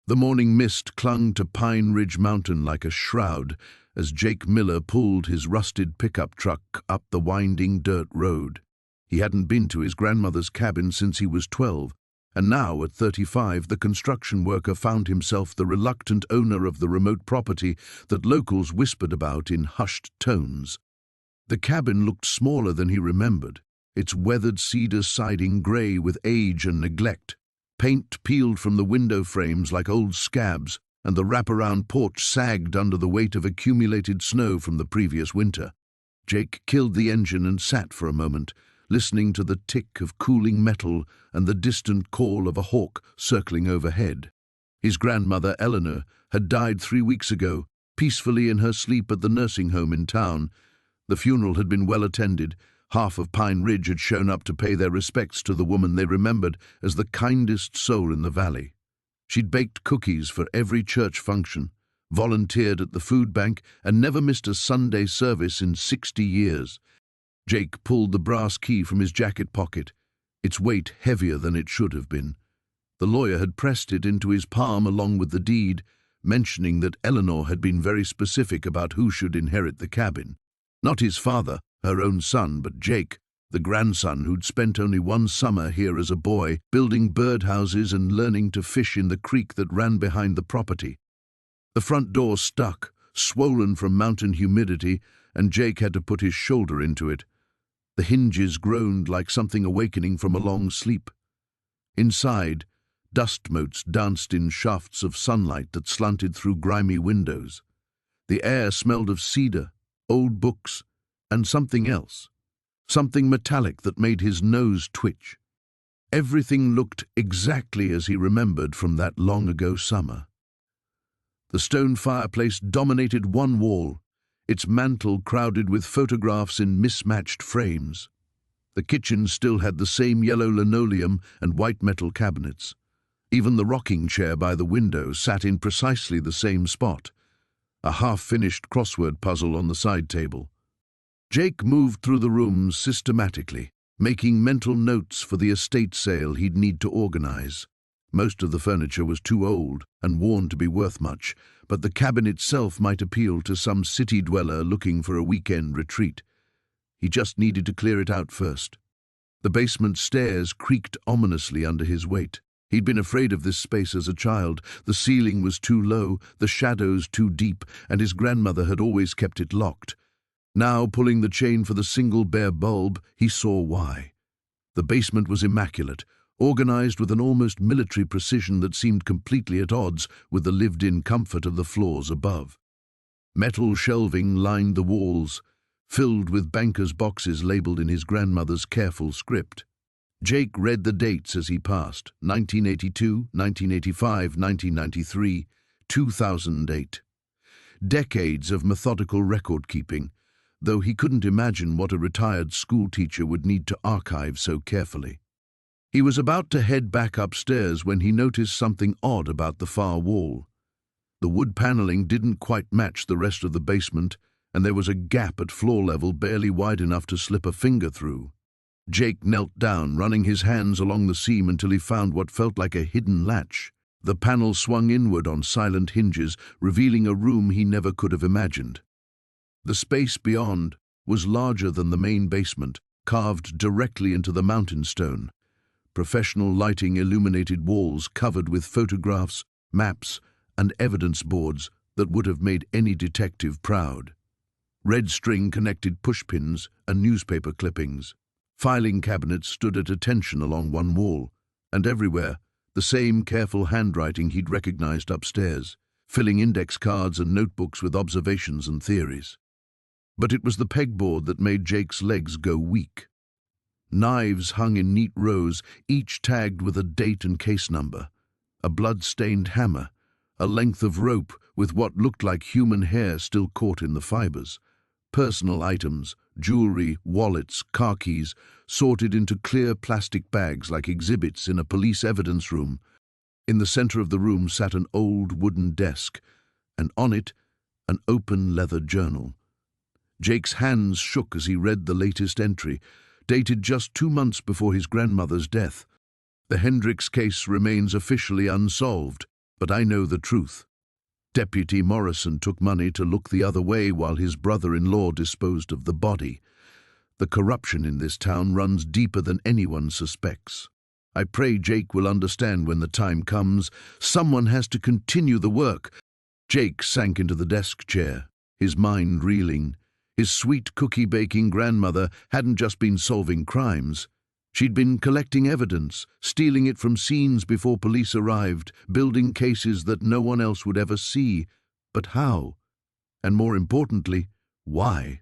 The morning mist clung to Pine Ridge Mountain like a shroud as Jake Miller pulled his rusted pickup truck up the winding dirt road. He hadn't been to his grandmother's cabin since he was 12, and now, at 35, the construction worker found himself the reluctant owner of the remote property that locals whispered about in hushed tones. The cabin looked smaller than he remembered, its weathered cedar siding grey with age and neglect. Paint peeled from the window frames like old scabs, and the wraparound porch sagged under the weight of accumulated snow from the previous winter. Jake killed the engine and sat for a moment, listening to the tick of cooling metal and the distant call of a hawk circling overhead. His grandmother, Eleanor, had died 3 weeks ago, peacefully in her sleep at the nursing home in town. The funeral had been well attended. Half of Pine Ridge had shown up to pay their respects to the woman they remembered as the kindest soul in the valley. She'd baked cookies for every church function, volunteered at the food bank, and never missed a Sunday service in 60 years. Jake pulled the brass key from his jacket pocket, its weight heavier than it should have been. The lawyer had pressed it into his palm along with the deed, mentioning that Eleanor had been very specific about who should inherit the cabin. Not his father, her own son, but Jake, the grandson who'd spent only one summer here as a boy, building birdhouses and learning to fish in the creek that ran behind the property. The front door stuck, swollen from mountain humidity, and Jake had to put his shoulder into it. The hinges groaned like something awakening from a long sleep. Inside, dust motes danced in shafts of sunlight that slanted through grimy windows. The air smelled of cedar, old books, and something else, something metallic that made his nose twitch. Everything looked exactly as he remembered from that long-ago summer. The stone fireplace dominated one wall, its mantel crowded with photographs in mismatched frames. The kitchen still had the same yellow linoleum and white metal cabinets. Even the rocking chair by the window sat in precisely the same spot, a half-finished crossword puzzle on the side table. Jake moved through the rooms systematically, making mental notes for the estate sale he'd need to organize. Most of the furniture was too old and worn to be worth much, but the cabin itself might appeal to some city dweller looking for a weekend retreat. He just needed to clear it out first. The basement stairs creaked ominously under his weight. He'd been afraid of this space as a child. The ceiling was too low, the shadows too deep, and his grandmother had always kept it locked. Now, pulling the chain for the single bare bulb, he saw why. The basement was immaculate, organized with an almost military precision that seemed completely at odds with the lived-in comfort of the floors above. Metal shelving lined the walls, filled with bankers' boxes labeled in his grandmother's careful script. Jake read the dates as he passed: 1982, 1985, 1993, 2008. Decades of methodical record-keeping, though he couldn't imagine what a retired schoolteacher would need to archive so carefully. He was about to head back upstairs when he noticed something odd about the far wall. The wood paneling didn't quite match the rest of the basement, and there was a gap at floor level barely wide enough to slip a finger through. Jake knelt down, running his hands along the seam until he found what felt like a hidden latch. The panel swung inward on silent hinges, revealing a room he never could have imagined. The space beyond was larger than the main basement, carved directly into the mountain stone. Professional lighting illuminated walls covered with photographs, maps, and evidence boards that would have made any detective proud. Red string connected pushpins and newspaper clippings. Filing cabinets stood at attention along one wall, and everywhere the same careful handwriting he'd recognized upstairs, filling index cards and notebooks with observations and theories. But it was the pegboard that made Jake's legs go weak. Knives hung in neat rows, each tagged with a date and case number. A blood-stained hammer, a length of rope with what looked like human hair still caught in the fibers. Personal items, jewelry, wallets, car keys, sorted into clear plastic bags like exhibits in a police evidence room. In the center of the room sat an old wooden desk, and on it, an open leather journal. Jake's hands shook as he read the latest entry, dated just 2 months before his grandmother's death. The Hendricks case remains officially unsolved. But I know the truth. Deputy Morrison took money to look the other way while his brother-in-law disposed of the body. The corruption in this town runs deeper than anyone suspects. I pray Jake will understand when the time comes. Someone has to continue the work. Jake sank into the desk chair, his mind reeling. His sweet cookie-baking grandmother hadn't just been solving crimes. She'd been collecting evidence, stealing it from scenes before police arrived, building cases that no one else would ever see. But how? And more importantly, why?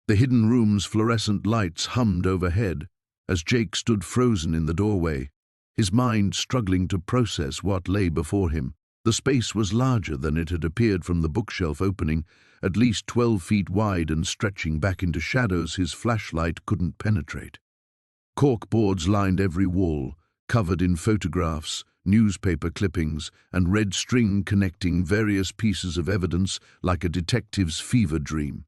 The hidden room's fluorescent lights hummed overhead as Jake stood frozen in the doorway, his mind struggling to process what lay before him. The space was larger than it had appeared from the bookshelf opening, at least 12 feet wide and stretching back into shadows his flashlight couldn't penetrate. Corkboards lined every wall, covered in photographs, newspaper clippings, and red string connecting various pieces of evidence like a detective's fever dream.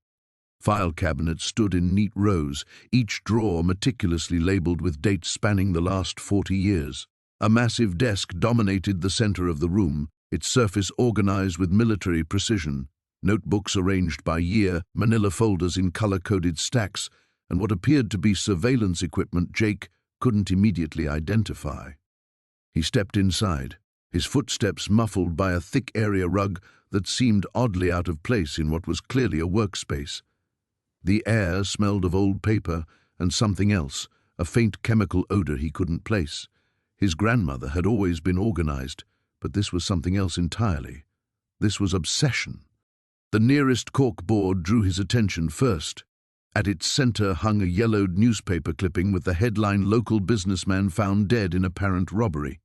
File cabinets stood in neat rows, each drawer meticulously labeled with dates spanning the last 40 years. A massive desk dominated the center of the room, its surface organized with military precision. Notebooks arranged by year, manila folders in color-coded stacks, and what appeared to be surveillance equipment Jake couldn't immediately identify. He stepped inside, his footsteps muffled by a thick area rug that seemed oddly out of place in what was clearly a workspace. The air smelled of old paper and something else, a faint chemical odor he couldn't place. His grandmother had always been organized, but this was something else entirely. This was obsession. The nearest corkboard drew his attention first. At its center hung a yellowed newspaper clipping with the headline "Local businessman found dead in apparent robbery."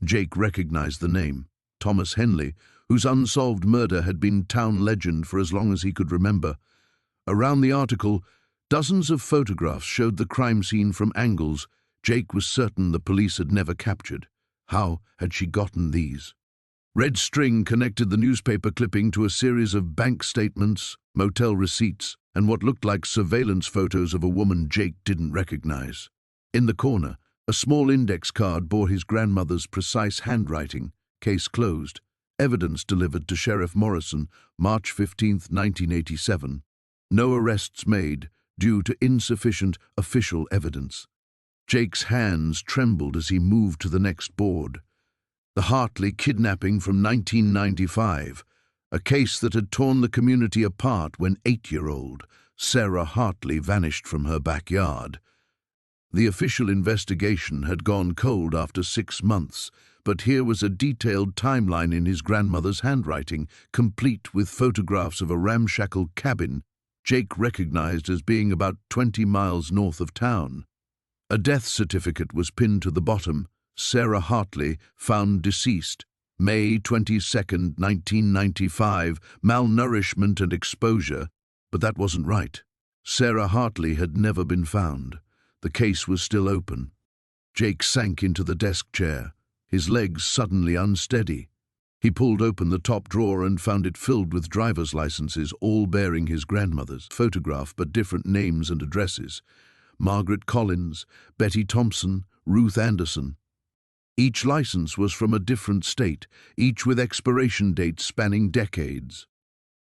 Jake recognized the name, Thomas Henley, whose unsolved murder had been town legend for as long as he could remember. Around the article, dozens of photographs showed the crime scene from angles Jake was certain the police had never captured. How had she gotten these? Red string connected the newspaper clipping to a series of bank statements, motel receipts, and what looked like surveillance photos of a woman Jake didn't recognize. In the corner, a small index card bore his grandmother's precise handwriting, "Case closed. Evidence delivered to Sheriff Morrison, March 15, 1987. No arrests made due to insufficient official evidence." Jake's hands trembled as he moved to the next board. The Hartley kidnapping from 1995, a case that had torn the community apart when 8-year-old Sarah Hartley vanished from her backyard. The official investigation had gone cold after 6 months, but here was a detailed timeline in his grandmother's handwriting, complete with photographs of a ramshackle cabin Jake recognized as being about 20 miles north of town. A death certificate was pinned to the bottom. Sarah Hartley, found deceased, May 22, 1995, malnourishment and exposure. But that wasn't right. Sarah Hartley had never been found. The case was still open. Jake sank into the desk chair, his legs suddenly unsteady. He pulled open the top drawer and found it filled with driver's licenses, all bearing his grandmother's photograph but different names and addresses. Margaret Collins, Betty Thompson, Ruth Anderson. Each license was from a different state, each with expiration dates spanning decades.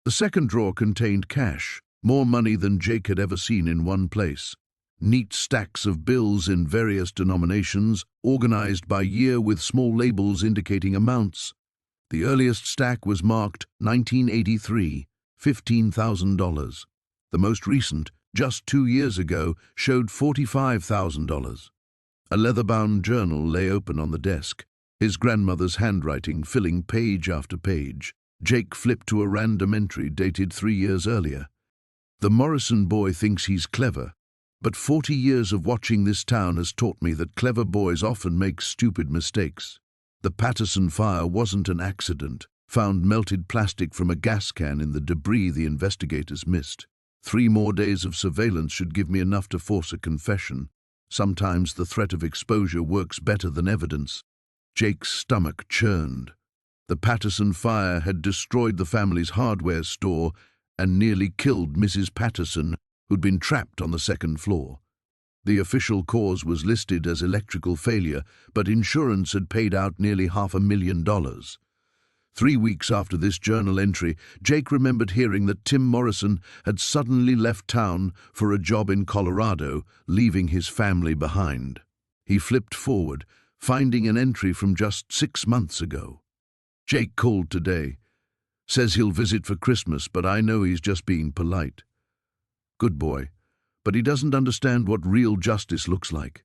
The second drawer contained cash, more money than Jake had ever seen in one place. Neat stacks of bills in various denominations, organized by year with small labels indicating amounts. The earliest stack was marked 1983, $15,000. The most recent, just 2 years ago, showed $45,000. A leather-bound journal lay open on the desk, his grandmother's handwriting filling page after page. Jake flipped to a random entry dated 3 years earlier. "The Morrison boy thinks he's clever, but 40 years of watching this town has taught me that clever boys often make stupid mistakes. The Patterson fire wasn't an accident. Found melted plastic from a gas can in the debris the investigators missed. 3 more days of surveillance should give me enough to force a confession. Sometimes the threat of exposure works better than evidence." Jake's stomach churned. The Patterson fire had destroyed the family's hardware store and nearly killed Mrs. Patterson, who'd been trapped on the 2nd floor. The official cause was listed as electrical failure, but insurance had paid out nearly $500,000. 3 weeks after this journal entry, Jake remembered hearing that Tim Morrison had suddenly left town for a job in Colorado, leaving his family behind. He flipped forward, finding an entry from just 6 months ago. Jake called today. Says he'll visit for Christmas, but I know he's just being polite. Good boy. But he doesn't understand what real justice looks like.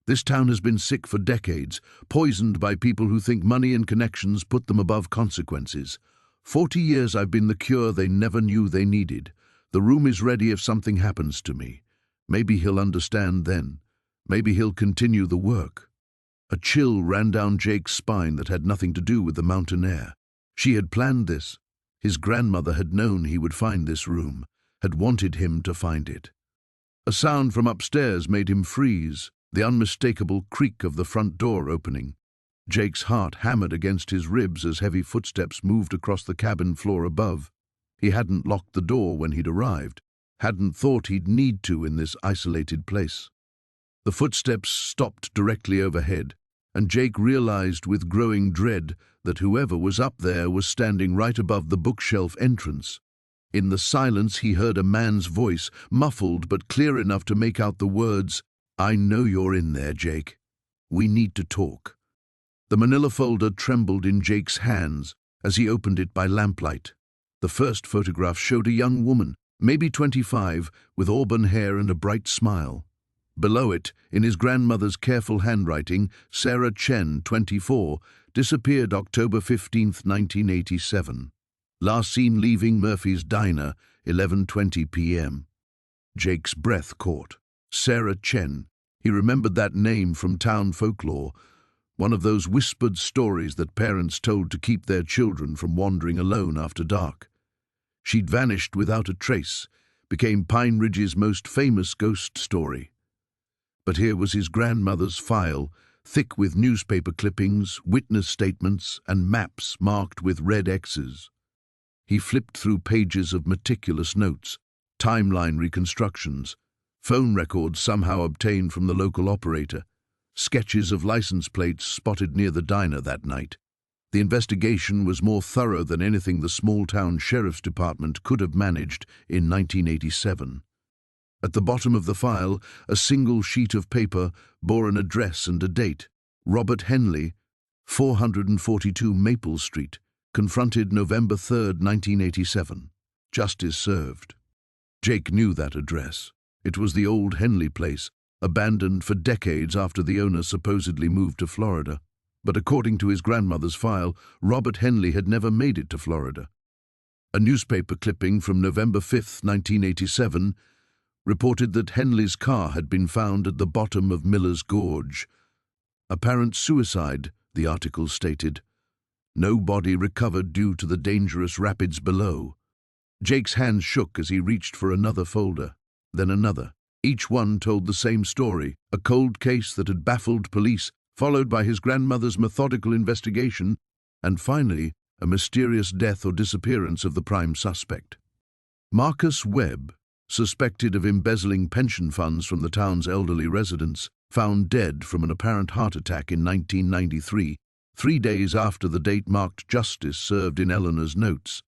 This town has been sick for decades, poisoned by people who think money and connections put them above consequences. 40 years I've been the cure they never knew they needed. The room is ready if something happens to me. Maybe he'll understand then. Maybe he'll continue the work. A chill ran down Jake's spine that had nothing to do with the mountain air. She had planned this. His grandmother had known he would find this room, had wanted him to find it. A sound from upstairs made him freeze, the unmistakable creak of the front door opening. Jake's heart hammered against his ribs as heavy footsteps moved across the cabin floor above. He hadn't locked the door when he'd arrived, hadn't thought he'd need to in this isolated place. The footsteps stopped directly overhead, and Jake realized with growing dread that whoever was up there was standing right above the bookshelf entrance. In the silence he heard a man's voice, muffled but clear enough to make out the words, "I know you're in there, Jake. We need to talk." The manila folder trembled in Jake's hands as he opened it by lamplight. The first photograph showed a young woman, maybe 25, with auburn hair and a bright smile. Below it, in his grandmother's careful handwriting, Sarah Chen, 24, disappeared October 15, 1987. Last seen leaving Murphy's Diner, 11:20 p.m. Jake's breath caught. Sarah Chen. He remembered that name from town folklore, one of those whispered stories that parents told to keep their children from wandering alone after dark. She'd vanished without a trace, became Pine Ridge's most famous ghost story. But here was his grandmother's file, thick with newspaper clippings, witness statements, and maps marked with red X's. He flipped through pages of meticulous notes, timeline reconstructions, phone records somehow obtained from the local operator, sketches of license plates spotted near the diner that night. The investigation was more thorough than anything the small-town sheriff's department could have managed in 1987. At the bottom of the file, a single sheet of paper bore an address and a date. Robert Henley, 442 Maple Street, confronted November 3, 1987. Justice served. Jake knew that address. It was the old Henley place, abandoned for decades after the owner supposedly moved to Florida. But according to his grandmother's file, Robert Henley had never made it to Florida. A newspaper clipping from November 5, 1987, reported that Henley's car had been found at the bottom of Miller's Gorge. Apparent suicide, the article stated. No body recovered due to the dangerous rapids below. Jake's hands shook as he reached for another folder, then another. Each one told the same story, a cold case that had baffled police, followed by his grandmother's methodical investigation, and finally, a mysterious death or disappearance of the prime suspect. Marcus Webb, suspected of embezzling pension funds from the town's elderly residents, found dead from an apparent heart attack in 1993, 3 days after the date marked justice served in Eleanor's notes.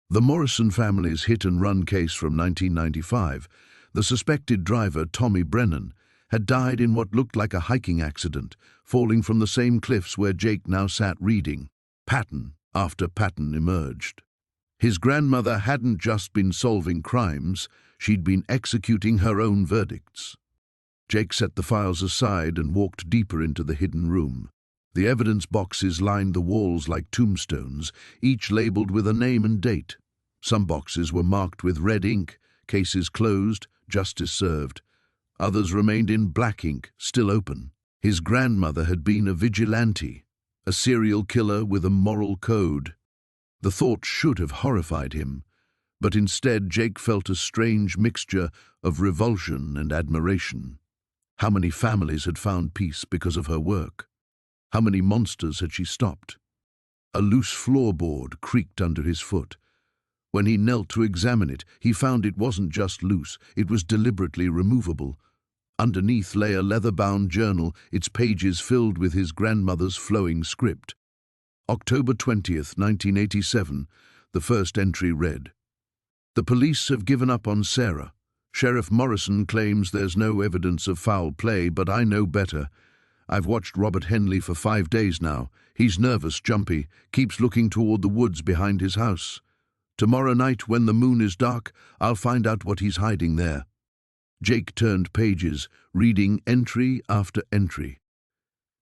The Morrison family's hit-and-run case from 1995, the suspected driver, Tommy Brennan, had died in what looked like a hiking accident, falling from the same cliffs where Jake now sat reading. Pattern after pattern emerged. His grandmother hadn't just been solving crimes, she'd been executing her own verdicts. Jake set the files aside and walked deeper into the hidden room. The evidence boxes lined the walls like tombstones, each labeled with a name and date. Some boxes were marked with red ink, cases closed, justice served. Others remained in black ink, still open. His grandmother had been a vigilante, a serial killer with a moral code. The thought should have horrified him, but instead Jake felt a strange mixture of revulsion and admiration. How many families had found peace because of her work? How many monsters had she stopped? A loose floorboard creaked under his foot. When he knelt to examine it, he found it wasn't just loose, it was deliberately removable. Underneath lay a leather-bound journal, its pages filled with his grandmother's flowing script. October 20th, 1987, the first entry read, "The police have given up on Sarah. Sheriff Morrison claims there's no evidence of foul play, but I know better. I've watched Robert Henley for 5 days now. He's nervous, jumpy, keeps looking toward the woods behind his house. Tomorrow night, when the moon is dark, I'll find out what he's hiding there." Jake turned pages, reading entry after entry.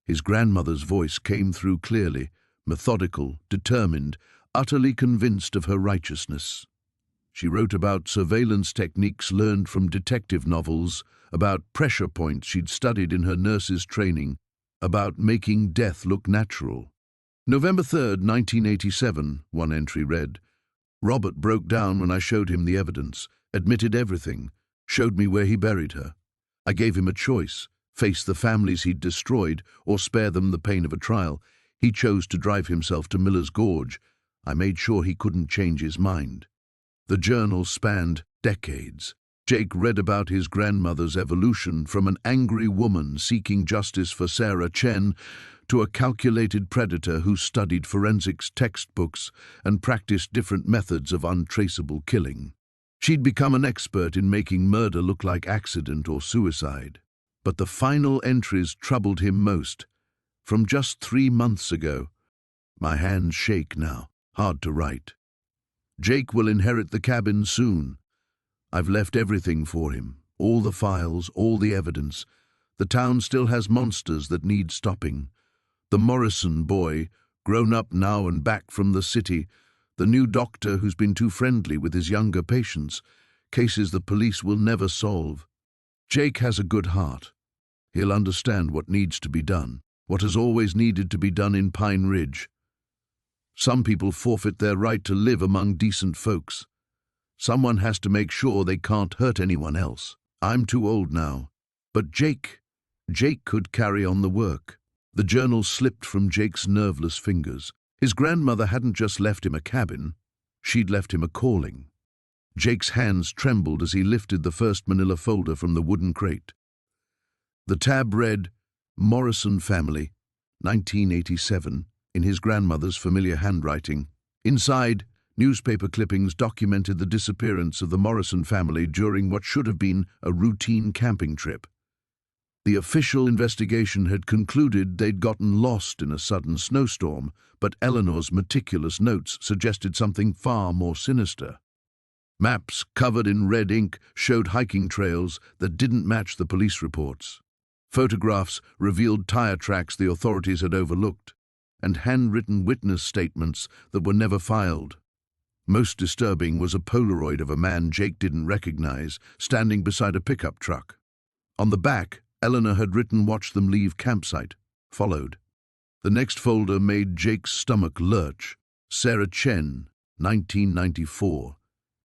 His grandmother's voice came through clearly, methodical, determined, utterly convinced of her righteousness. She wrote about surveillance techniques learned from detective novels, about pressure points she'd studied in her nurse's training, about making death look natural. November 3rd, 1987, one entry read, "Robert broke down when I showed him the evidence, admitted everything, showed me where he buried her. I gave him a choice, face the families he'd destroyed or spare them the pain of a trial. He chose to drive himself to Miller's Gorge. I made sure he couldn't change his mind." The journal spanned decades. Jake read about his grandmother's evolution from an angry woman seeking justice for Sarah Chen to a calculated predator who studied forensics textbooks and practiced different methods of untraceable killing. She'd become an expert in making murder look like accident or suicide. But the final entries troubled him most. From just 3 months ago. My hands shake now, hard to write. Jake will inherit the cabin soon. I've left everything for him, all the files, all the evidence. The town still has monsters that need stopping. The Morrison boy, grown up now and back from the city, the new doctor who's been too friendly with his younger patients, cases the police will never solve. Jake has a good heart. He'll understand what needs to be done, what has always needed to be done in Pine Ridge. Some people forfeit their right to live among decent folks. Someone has to make sure they can't hurt anyone else. I'm too old now. But Jake could carry on the work. The journal slipped from Jake's nerveless fingers. His grandmother hadn't just left him a cabin, she'd left him a calling. Jake's hands trembled as he lifted the first manila folder from the wooden crate. The tab read, "Morrison Family, 1987, in his grandmother's familiar handwriting. Inside, newspaper clippings documented the disappearance of the Morrison family during what should have been a routine camping trip. The official investigation had concluded they'd gotten lost in a sudden snowstorm, but Eleanor's meticulous notes suggested something far more sinister. Maps covered in red ink showed hiking trails that didn't match the police reports. Photographs revealed tire tracks the authorities had overlooked, and handwritten witness statements that were never filed. Most disturbing was a Polaroid of a man Jake didn't recognize, standing beside a pickup truck. On the back, Eleanor had written, "Watch them leave campsite," followed. The next folder made Jake's stomach lurch. Sarah Chen, 1994.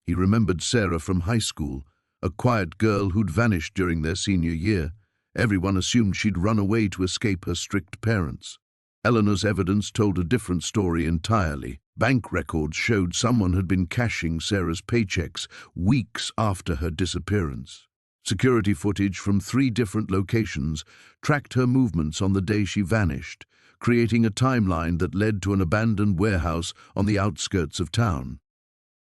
He remembered Sarah from high school, a quiet girl who'd vanished during their senior year. Everyone assumed she'd run away to escape her strict parents. Eleanor's evidence told a different story entirely. Bank records showed someone had been cashing Sarah's paychecks weeks after her disappearance. Security footage from 3 different locations tracked her movements on the day she vanished, creating a timeline that led to an abandoned warehouse on the outskirts of town.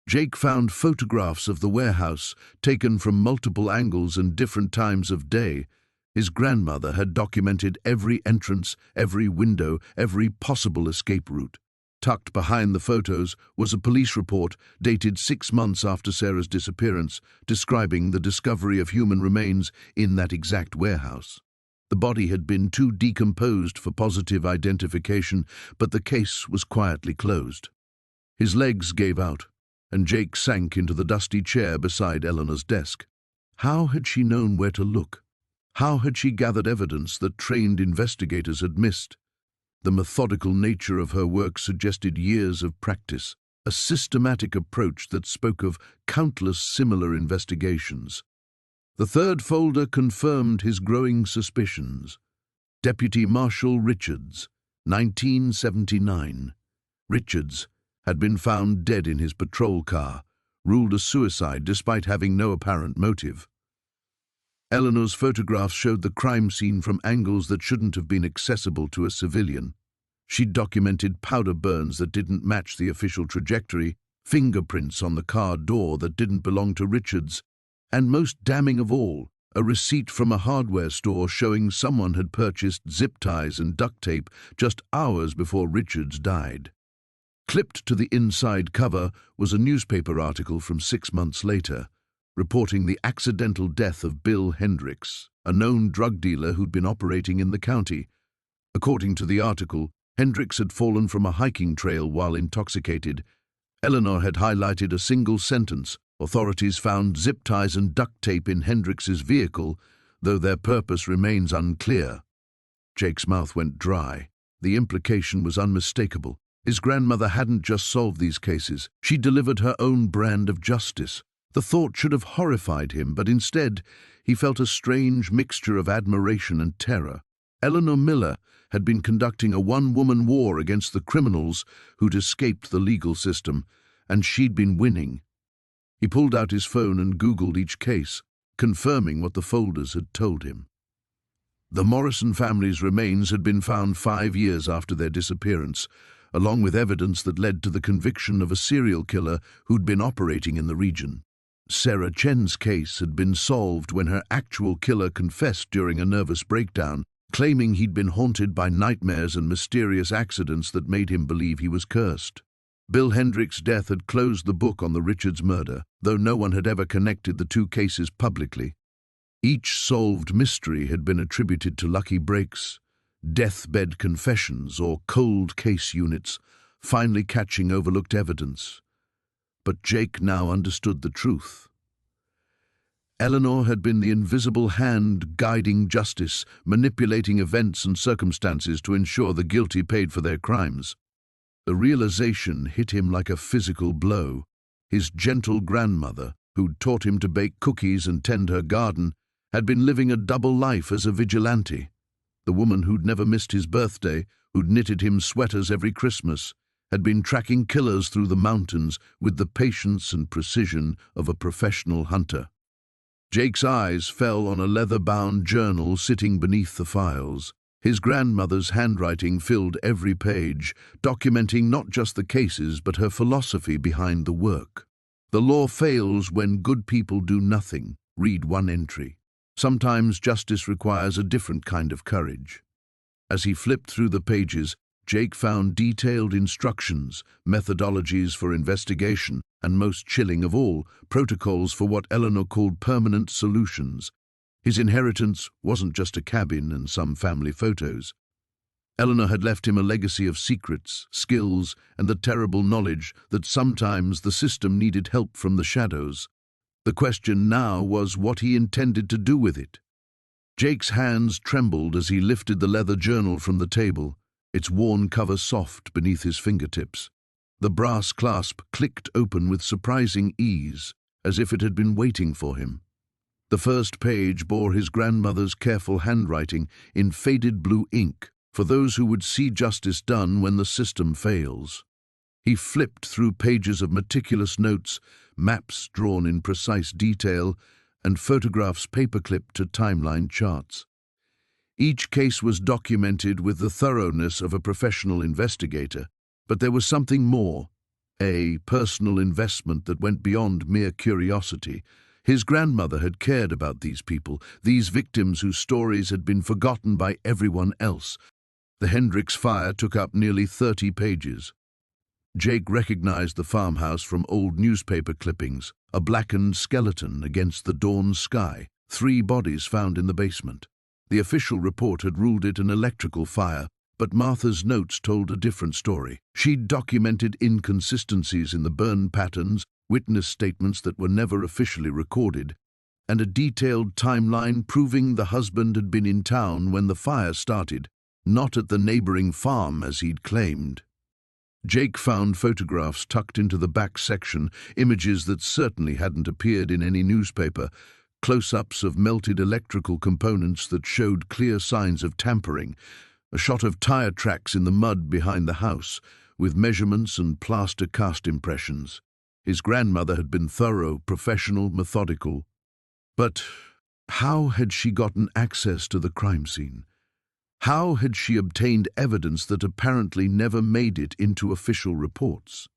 Jake found photographs of the warehouse taken from multiple angles and different times of day. His grandmother had documented every entrance, every window, every possible escape route. Tucked behind the photos was a police report dated 6 months after Sarah's disappearance, describing the discovery of human remains in that exact warehouse. The body had been too decomposed for positive identification, but the case was quietly closed. His legs gave out, and Jake sank into the dusty chair beside Eleanor's desk. How had she known where to look? How had she gathered evidence that trained investigators had missed? The methodical nature of her work suggested years of practice, a systematic approach that spoke of countless similar investigations. The third folder confirmed his growing suspicions. Deputy Marshal Richards, 1979. Richards had been found dead in his patrol car, ruled a suicide despite having no apparent motive. Eleanor's photographs showed the crime scene from angles that shouldn't have been accessible to a civilian. She'd documented powder burns that didn't match the official trajectory, fingerprints on the car door that didn't belong to Richards, and most damning of all, a receipt from a hardware store showing someone had purchased zip ties and duct tape just hours before Richards died. Clipped to the inside cover was a newspaper article from 6 months later, reporting the accidental death of Bill Hendricks, a known drug dealer who'd been operating in the county. According to the article, Hendricks had fallen from a hiking trail while intoxicated. Eleanor had highlighted a single sentence: authorities found zip ties and duct tape in Hendricks's vehicle, though their purpose remains unclear. Jake's mouth went dry. The implication was unmistakable. His grandmother hadn't just solved these cases, she delivered her own brand of justice. The thought should have horrified him, but instead he felt a strange mixture of admiration and terror. Eleanor Miller had been conducting a one-woman war against the criminals who'd escaped the legal system, and she'd been winning. He pulled out his phone and Googled each case, confirming what the folders had told him. The Morrison family's remains had been found 5 years after their disappearance, along with evidence that led to the conviction of a serial killer who'd been operating in the region. Sarah Chen's case had been solved when her actual killer confessed during a nervous breakdown, claiming he'd been haunted by nightmares and mysterious accidents that made him believe he was cursed. Bill Hendricks' death had closed the book on the Richards murder, though no one had ever connected the two cases publicly. Each solved mystery had been attributed to lucky breaks, deathbed confessions, or cold case units, finally catching overlooked evidence. But Jake now understood the truth. Eleanor had been the invisible hand guiding justice, manipulating events and circumstances to ensure the guilty paid for their crimes. The realization hit him like a physical blow. His gentle grandmother, who'd taught him to bake cookies and tend her garden, had been living a double life as a vigilante. The woman who'd never missed his birthday, who'd knitted him sweaters every Christmas, had been tracking killers through the mountains with the patience and precision of a professional hunter. Jake's eyes fell on a leather-bound journal sitting beneath the files. His grandmother's handwriting filled every page, documenting not just the cases but her philosophy behind the work. The law fails when good people do nothing. Read one entry. Sometimes justice requires a different kind of courage. As he flipped through the pages, Jake found detailed instructions, methodologies for investigation, and most chilling of all, protocols for what Eleanor called permanent solutions. His inheritance wasn't just a cabin and some family photos. Eleanor had left him a legacy of secrets, skills, and the terrible knowledge that sometimes the system needed help from the shadows. The question now was what he intended to do with it. Jake's hands trembled as he lifted the leather journal from the table, its worn cover soft beneath his fingertips. The brass clasp clicked open with surprising ease, as if it had been waiting for him. The first page bore his grandmother's careful handwriting in faded blue ink, for those who would see justice done when the system fails. He flipped through pages of meticulous notes, maps drawn in precise detail, and photographs paperclipped to timeline charts. Each case was documented with the thoroughness of a professional investigator, but there was something more, a personal investment that went beyond mere curiosity. His grandmother had cared about these people, these victims whose stories had been forgotten by everyone else. The Hendricks fire took up nearly 30 pages. Jake recognized the farmhouse from old newspaper clippings, a blackened skeleton against the dawn sky, 3 bodies found in the basement. The official report had ruled it an electrical fire, but Martha's notes told a different story. She'd documented inconsistencies in the burn patterns, witness statements that were never officially recorded, and a detailed timeline proving the husband had been in town when the fire started, not at the neighboring farm as he'd claimed. Jake found photographs tucked into the back section, images that certainly hadn't appeared in any newspaper, close-ups of melted electrical components that showed clear signs of tampering, a shot of tire tracks in the mud behind the house, with measurements and plaster cast impressions. His grandmother had been thorough, professional, methodical. But How had she gotten access to the crime scene? How had she obtained evidence that apparently never made it into official reports?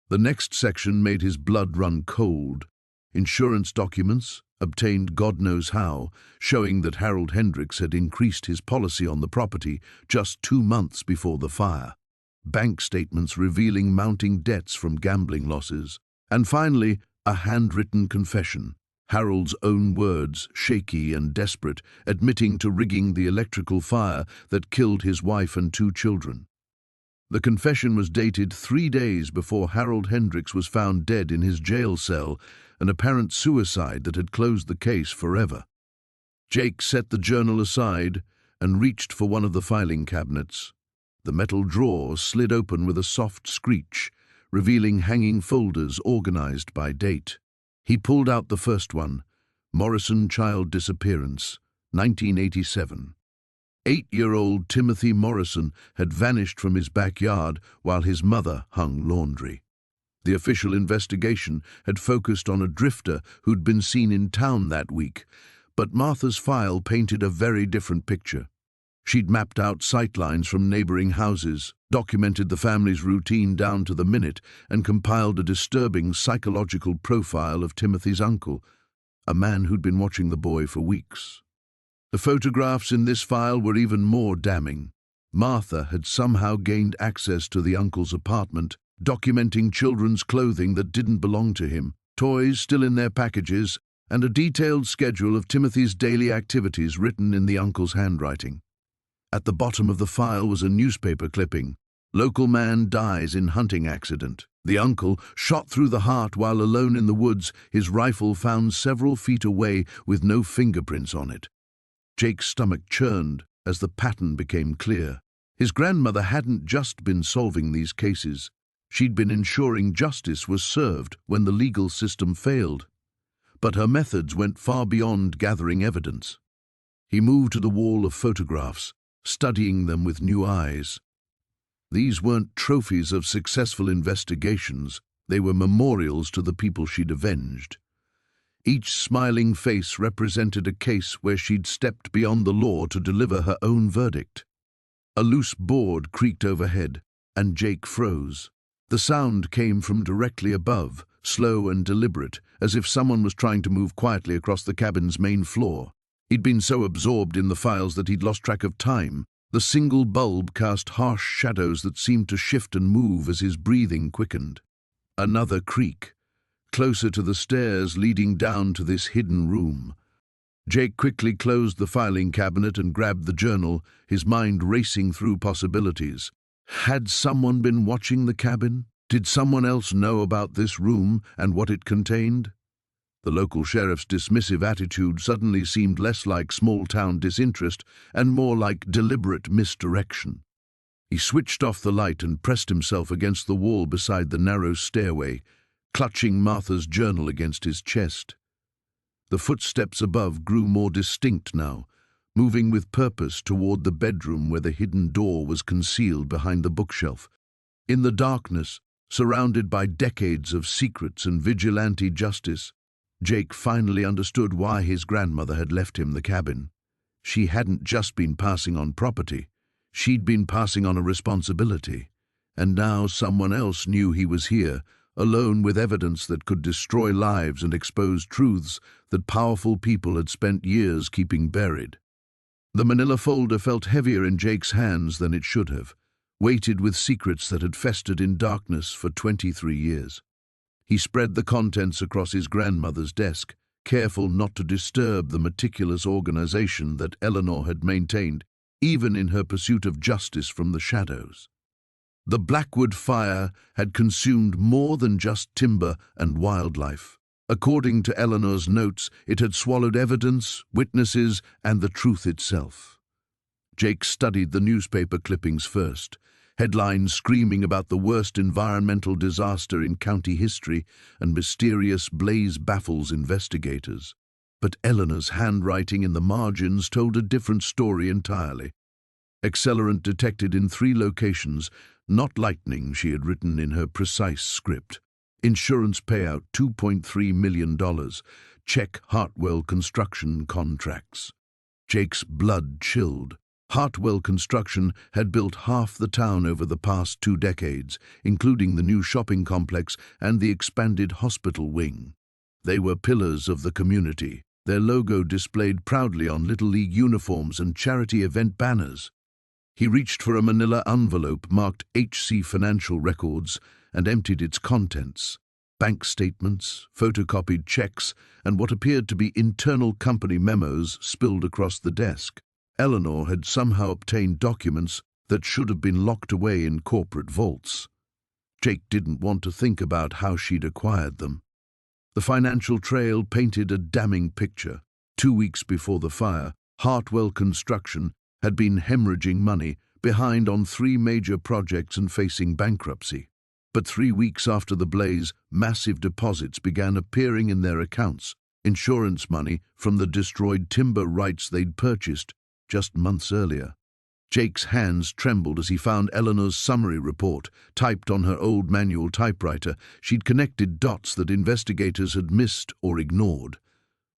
The next section made his blood run cold. Insurance documents, obtained God knows how, showing that Harold Hendricks had increased his policy on the property just 2 months before the fire. Bank statements revealing mounting debts from gambling losses. And finally, a handwritten confession. Harold's own words, shaky and desperate, admitting to rigging the electrical fire that killed his wife and 2 children. The confession was dated 3 days before Harold Hendricks was found dead in his jail cell, an apparent suicide that had closed the case forever. Jake set the journal aside and reached for one of the filing cabinets. The metal drawer slid open with a soft screech, revealing hanging folders organized by date. He pulled out the first one, Morrison Child Disappearance, 1987. 8-year-old Timothy Morrison had vanished from his backyard while his mother hung laundry. The official investigation had focused on a drifter who'd been seen in town that week, but Martha's file painted a very different picture. She'd mapped out sightlines from neighboring houses, documented the family's routine down to the minute, and compiled a disturbing psychological profile of Timothy's uncle, a man who'd been watching the boy for weeks. The photographs in this file were even more damning. Martha had somehow gained access to the uncle's apartment, documenting children's clothing that didn't belong to him, toys still in their packages, and a detailed schedule of Timothy's daily activities written in the uncle's handwriting. At the bottom of the file was a newspaper clipping. Local man dies in hunting accident. The uncle shot through the heart while alone in the woods, his rifle found several feet away with no fingerprints on it. Jake's stomach churned as the pattern became clear. His grandmother hadn't just been solving these cases. She'd been ensuring justice was served when the legal system failed. But her methods went far beyond gathering evidence. He moved to the wall of photographs, studying them with new eyes. These weren't trophies of successful investigations, they were memorials to the people she'd avenged. Each smiling face represented a case where she'd stepped beyond the law to deliver her own verdict. A loose board creaked overhead, and Jake froze. The sound came from directly above, slow and deliberate, as if someone was trying to move quietly across the cabin's main floor. He'd been so absorbed in the files that he'd lost track of time. The single bulb cast harsh shadows that seemed to shift and move as his breathing quickened. Another creak, closer to the stairs leading down to this hidden room. Jake quickly closed the filing cabinet and grabbed the journal, his mind racing through possibilities. Had someone been watching the cabin? Did someone else know about this room and what it contained? The local sheriff's dismissive attitude suddenly seemed less like small-town disinterest and more like deliberate misdirection. He switched off the light and pressed himself against the wall beside the narrow stairway, clutching Martha's journal against his chest. The footsteps above grew more distinct now, moving with purpose toward the bedroom where the hidden door was concealed behind the bookshelf. In the darkness, surrounded by decades of secrets and vigilante justice, Jake finally understood why his grandmother had left him the cabin. She hadn't just been passing on property, she'd been passing on a responsibility. And now someone else knew he was here, alone with evidence that could destroy lives and expose truths that powerful people had spent years keeping buried. The manila folder felt heavier in Jake's hands than it should have, weighted with secrets that had festered in darkness for 23 years. He spread the contents across his grandmother's desk, careful not to disturb the meticulous organization that Eleanor had maintained, even in her pursuit of justice from the shadows. The Blackwood fire had consumed more than just timber and wildlife. According to Eleanor's notes, it had swallowed evidence, witnesses, and the truth itself. Jake studied the newspaper clippings first, headlines screaming about the worst environmental disaster in county history, and mysterious blaze baffles investigators. But Eleanor's handwriting in the margins told a different story entirely. Accelerant detected in 3 locations, not lightning, she had written in her precise script. Insurance payout $2.3 million. check Hartwell Construction contracts. Jake's blood chilled. Hartwell Construction had built half the town over the past 2 decades, including the new shopping complex and the expanded hospital wing. They were pillars of the community, their logo displayed proudly on Little League uniforms and charity event banners. He reached for a manila envelope marked HC Financial Records and emptied its contents. Bank statements, photocopied checks, and what appeared to be internal company memos spilled across the desk. Eleanor had somehow obtained documents that should have been locked away in corporate vaults. Jake didn't want to think about how she'd acquired them. The financial trail painted a damning picture. 2 weeks before the fire, Hartwell Construction had been hemorrhaging money, behind on 3 major projects and facing bankruptcy. But 3 weeks after the blaze, massive deposits began appearing in their accounts, insurance money from the destroyed timber rights they'd purchased just months earlier. Jake's hands trembled as he found Eleanor's summary report, typed on her old manual typewriter. She'd connected dots that investigators had missed or ignored.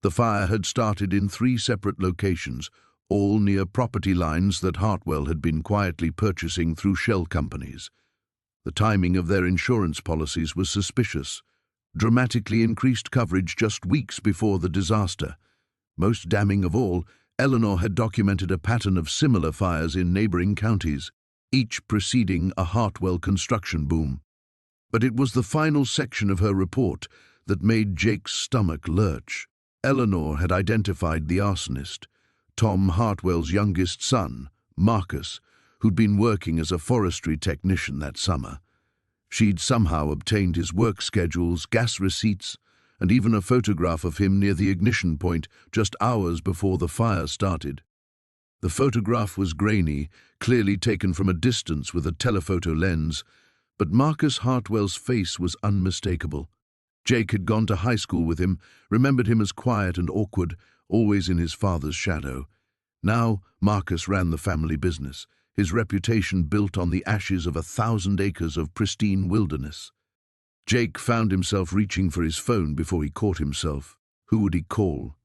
The fire had started in 3 separate locations, all near property lines that Hartwell had been quietly purchasing through shell companies. The timing of their insurance policies was suspicious. Dramatically increased coverage just weeks before the disaster. Most damning of all, Eleanor had documented a pattern of similar fires in neighboring counties, each preceding a Hartwell construction boom. But it was the final section of her report that made Jake's stomach lurch. Eleanor had identified the arsonist, Tom Hartwell's youngest son, Marcus, who'd been working as a forestry technician that summer. She'd somehow obtained his work schedules, gas receipts, and even a photograph of him near the ignition point just hours before the fire started. The photograph was grainy, clearly taken from a distance with a telephoto lens, but Marcus Hartwell's face was unmistakable. Jake had gone to high school with him, remembered him as quiet and awkward, always in his father's shadow. Now Marcus ran the family business, his reputation built on the ashes of 1,000 acres of pristine wilderness. Jake found himself reaching for his phone before he caught himself. Who would he call?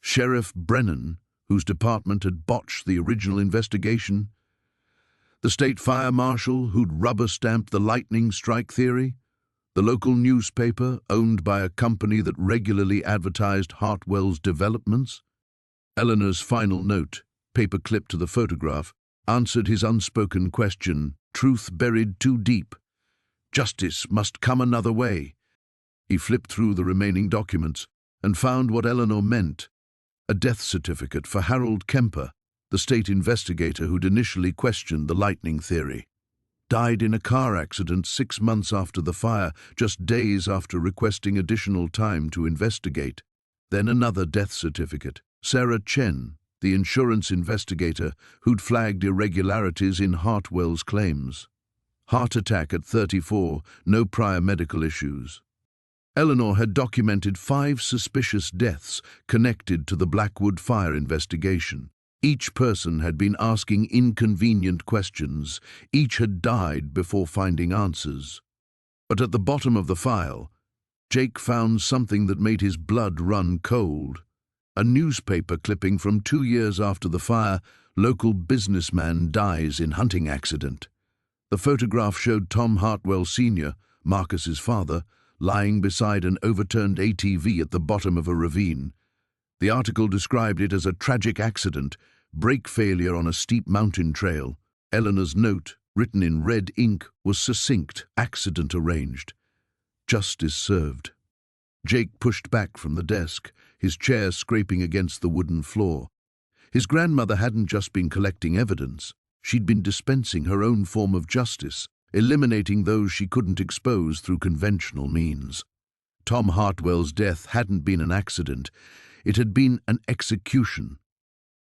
Sheriff Brennan, whose department had botched the original investigation? The state fire marshal who'd rubber-stamped the lightning strike theory? The local newspaper owned by a company that regularly advertised Hartwell's developments? Eleanor's final note, paper-clipped to the photograph, answered his unspoken question, truth buried too deep. Justice must come another way. He flipped through the remaining documents and found what Eleanor meant: a death certificate for Harold Kemper, the state investigator who'd initially questioned the lightning theory. Died in a car accident 6 months after the fire, just days after requesting additional time to investigate. Then another death certificate. Sarah Chen, the insurance investigator who'd flagged irregularities in Hartwell's claims. Heart attack at 34, no prior medical issues. Eleanor had documented 5 suspicious deaths connected to the Blackwood fire investigation. Each person had been asking inconvenient questions. Each had died before finding answers. But at the bottom of the file, Jake found something that made his blood run cold. A newspaper clipping from 2 years after the fire. Local businessman dies in hunting accident. The photograph showed Tom Hartwell Sr., Marcus's father, lying beside an overturned ATV at the bottom of a ravine. The article described it as a tragic accident, brake failure on a steep mountain trail. Eleanor's note, written in red ink, was succinct: accident arranged. Justice served. Jake pushed back from the desk, his chair scraping against the wooden floor. His grandmother hadn't just been collecting evidence. She'd been dispensing her own form of justice, eliminating those she couldn't expose through conventional means. Tom Hartwell's death hadn't been an accident. It had been an execution.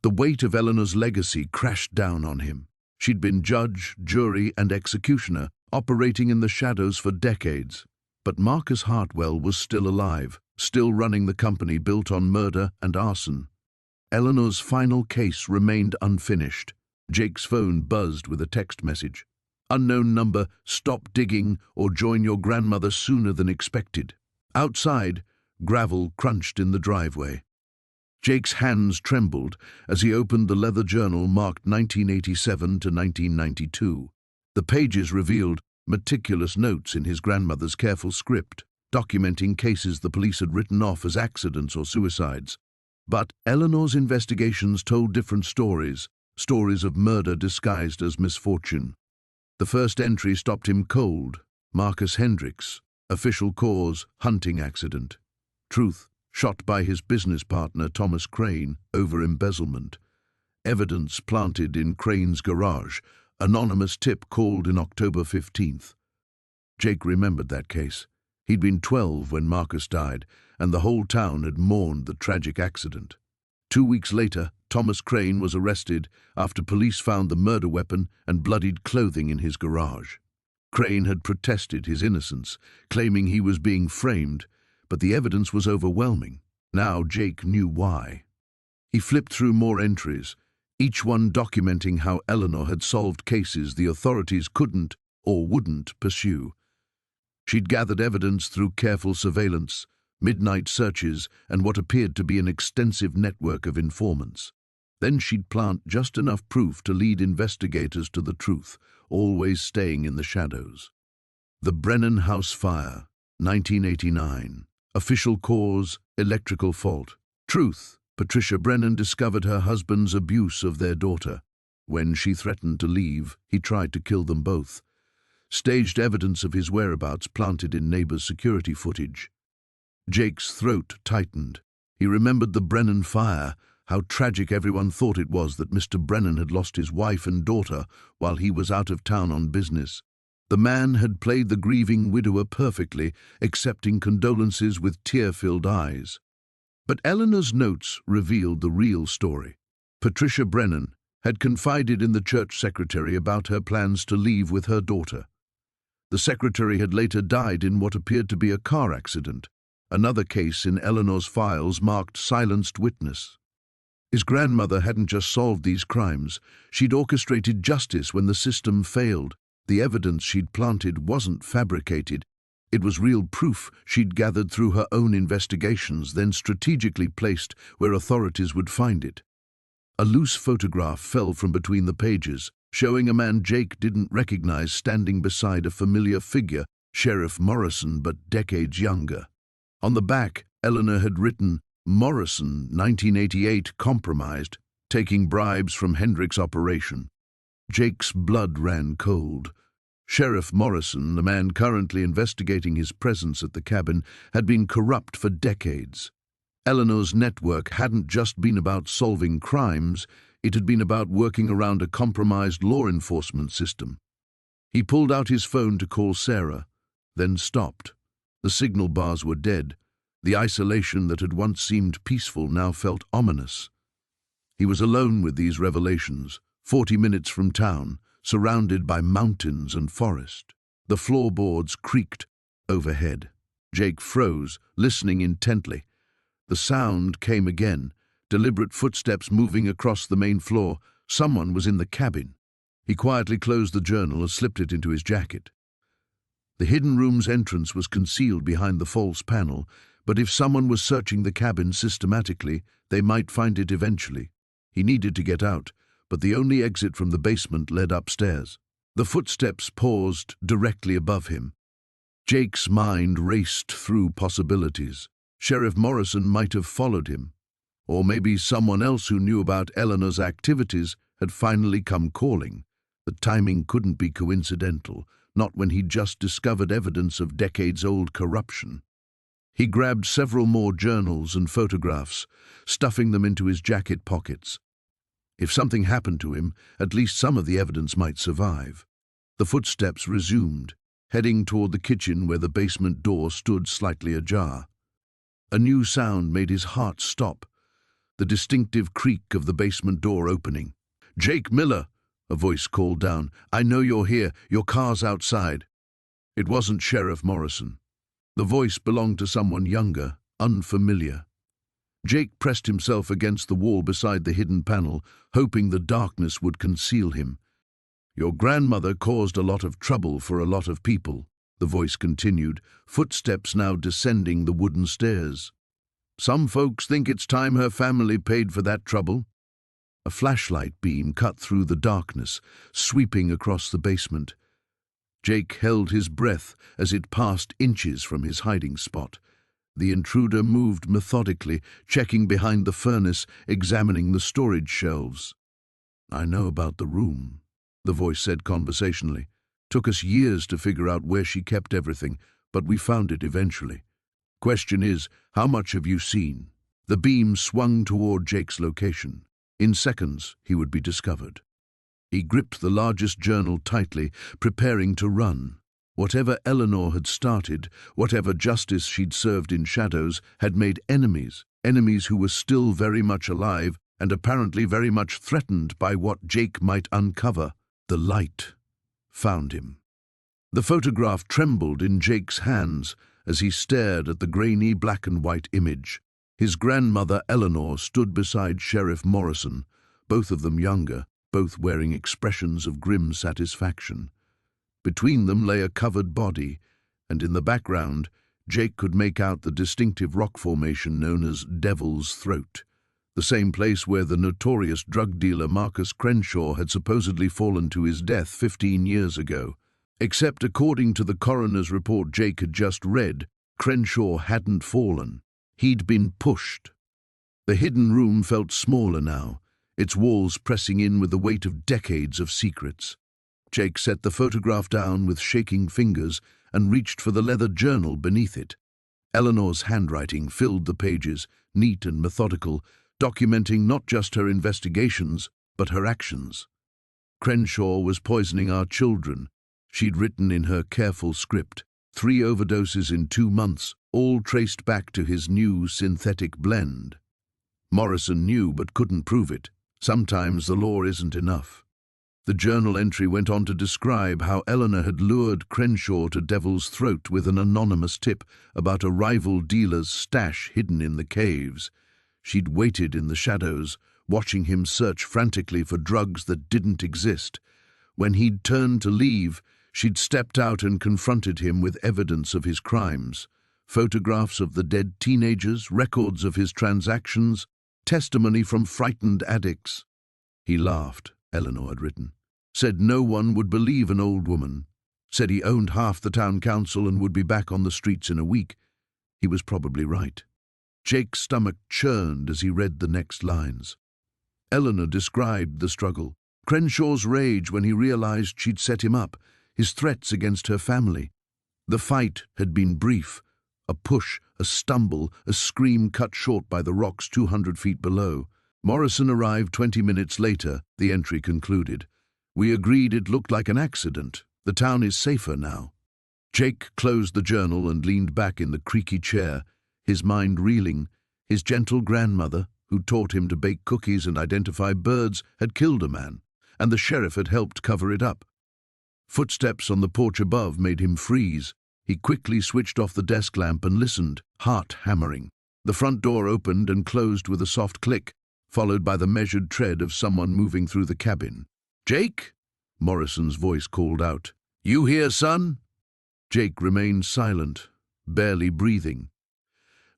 The weight of Eleanor's legacy crashed down on him. She'd been judge, jury, and executioner, operating in the shadows for decades. But Marcus Hartwell was still alive, still running the company built on murder and arson. Eleanor's final case remained unfinished. Jake's phone buzzed with a text message. Unknown number, stop digging or join your grandmother sooner than expected. Outside, Gravel crunched in the driveway. Jake's hands trembled as he opened the leather journal marked 1987 to 1992. The pages revealed meticulous notes in his grandmother's careful script, documenting cases the police had written off as accidents or suicides. But Eleanor's investigations told different stories, stories of murder disguised as misfortune. The first entry stopped him cold. Marcus Hendricks, official cause, hunting accident. Truth, shot by his business partner Thomas Crane over embezzlement. Evidence planted in Crane's garage. Anonymous tip called in October 15th. Jake remembered that case. He'd been 12 when Marcus died, and the whole town had mourned the tragic accident. 2 weeks later, Thomas Crane was arrested after police found the murder weapon and bloodied clothing in his garage. Crane had protested his innocence, claiming he was being framed, but the evidence was overwhelming. Now Jake knew why. He flipped through more entries, each one documenting how Eleanor had solved cases the authorities couldn't or wouldn't pursue. She'd gathered evidence through careful surveillance, midnight searches, and what appeared to be an extensive network of informants. Then she'd plant just enough proof to lead investigators to the truth, always staying in the shadows. The Brennan House Fire, 1989. Official cause, electrical fault. Truth, Patricia Brennan discovered her husband's abuse of their daughter. When she threatened to leave, he tried to kill them both. Staged evidence of his whereabouts planted in neighbors' security footage. Jake's throat tightened. He remembered the Brennan fire, how tragic everyone thought it was that Mr. Brennan had lost his wife and daughter while he was out of town on business. The man had played the grieving widower perfectly, accepting condolences with tear-filled eyes. But Eleanor's notes revealed the real story. Patricia Brennan had confided in the church secretary about her plans to leave with her daughter. The secretary had later died in what appeared to be a car accident. Another case in Eleanor's files marked silenced witness. His grandmother hadn't just solved these crimes, she'd orchestrated justice when the system failed. The evidence she'd planted wasn't fabricated. It was real proof she'd gathered through her own investigations, then strategically placed where authorities would find it. A loose photograph fell from between the pages, showing a man Jake didn't recognize standing beside a familiar figure, Sheriff Morrison, but decades younger. On the back, Eleanor had written, Morrison, 1988, compromised, taking bribes from Hendricks' operation. Jake's blood ran cold. Sheriff Morrison, the man currently investigating his presence at the cabin, had been corrupt for decades. Eleanor's network hadn't just been about solving crimes, it had been about working around a compromised law enforcement system. He pulled out his phone to call Sarah, then stopped. The signal bars were dead. The isolation that had once seemed peaceful now felt ominous. He was alone with these revelations, 40 minutes from town, surrounded by mountains and forest. The floorboards creaked overhead. Jake froze, listening intently. The sound came again, deliberate footsteps moving across the main floor. Someone was in the cabin. He quietly closed the journal and slipped it into his jacket. The hidden room's entrance was concealed behind the false panel, but if someone was searching the cabin systematically, they might find it eventually. He needed to get out, but the only exit from the basement led upstairs. The footsteps paused directly above him. Jake's mind raced through possibilities. Sheriff Morrison might have followed him. Or maybe someone else who knew about Eleanor's activities had finally come calling. The timing couldn't be coincidental, not when he'd just discovered evidence of decades-old corruption. He grabbed several more journals and photographs, stuffing them into his jacket pockets. If something happened to him, at least some of the evidence might survive. The footsteps resumed, heading toward the kitchen where the basement door stood slightly ajar. A new sound made his heart stop, the distinctive creak of the basement door opening. "Jake Miller," a voice called down. "I know you're here. Your car's outside." It wasn't Sheriff Morrison. The voice belonged to someone younger, unfamiliar. Jake pressed himself against the wall beside the hidden panel, hoping the darkness would conceal him. "Your grandmother caused a lot of trouble for a lot of people," the voice continued, footsteps now descending the wooden stairs. "Some folks think it's time her family paid for that trouble." A flashlight beam cut through the darkness, sweeping across the basement. Jake held his breath as it passed inches from his hiding spot. The intruder moved methodically, checking behind the furnace, examining the storage shelves. "I know about the room," the voice said conversationally. "Took us years to figure out where she kept everything, but we found it eventually. Question is, how much have you seen?" The beam swung toward Jake's location. In seconds, he would be discovered. He gripped the largest journal tightly, preparing to run. Whatever Eleanor had started, whatever justice she'd served in shadows, had made enemies who were still very much alive and apparently very much threatened by what Jake might uncover. The light found him. The photograph trembled in Jake's hands as he stared at the grainy black and white image. His grandmother Eleanor stood beside Sheriff Morrison, both of them younger, both wearing expressions of grim satisfaction. Between them lay a covered body, and in the background, Jake could make out the distinctive rock formation known as Devil's Throat, the same place where the notorious drug dealer Marcus Crenshaw had supposedly fallen to his death 15 years ago. Except according to the coroner's report Jake had just read, Crenshaw hadn't fallen. He'd been pushed. The hidden room felt smaller now, its walls pressing in with the weight of decades of secrets. Jake set the photograph down with shaking fingers and reached for the leather journal beneath it. Eleanor's handwriting filled the pages, neat and methodical, documenting not just her investigations, but her actions. "Crenshaw was poisoning our children," she'd written in her careful script. 3 overdoses in 2 months, all traced back to his new synthetic blend. Morrison knew but couldn't prove it. Sometimes the law isn't enough. The journal entry went on to describe how Eleanor had lured Crenshaw to Devil's Throat with an anonymous tip about a rival dealer's stash hidden in the caves. She'd waited in the shadows, watching him search frantically for drugs that didn't exist. When he'd turned to leave, she'd stepped out and confronted him with evidence of his crimes. Photographs of the dead teenagers, records of his transactions, testimony from frightened addicts. He laughed, Eleanor had written. Said no one would believe an old woman. Said he owned half the town council and would be back on the streets in a week. He was probably right. Jake's stomach churned as he read the next lines. Eleanor described the struggle. Crenshaw's rage when he realized she'd set him up, his threats against her family. The fight had been brief. A push, a stumble, a scream cut short by the rocks 200 feet below. Morrison arrived 20 minutes later, the entry concluded. We agreed it looked like an accident. The town is safer now. Jake closed the journal and leaned back in the creaky chair, his mind reeling. His gentle grandmother, who taught him to bake cookies and identify birds, had killed a man, and the sheriff had helped cover it up. Footsteps on the porch above made him freeze. He quickly switched off the desk lamp and listened, heart hammering. The front door opened and closed with a soft click, followed by the measured tread of someone moving through the cabin. "Jake?" Morrison's voice called out. "You here, son?" Jake remained silent, barely breathing.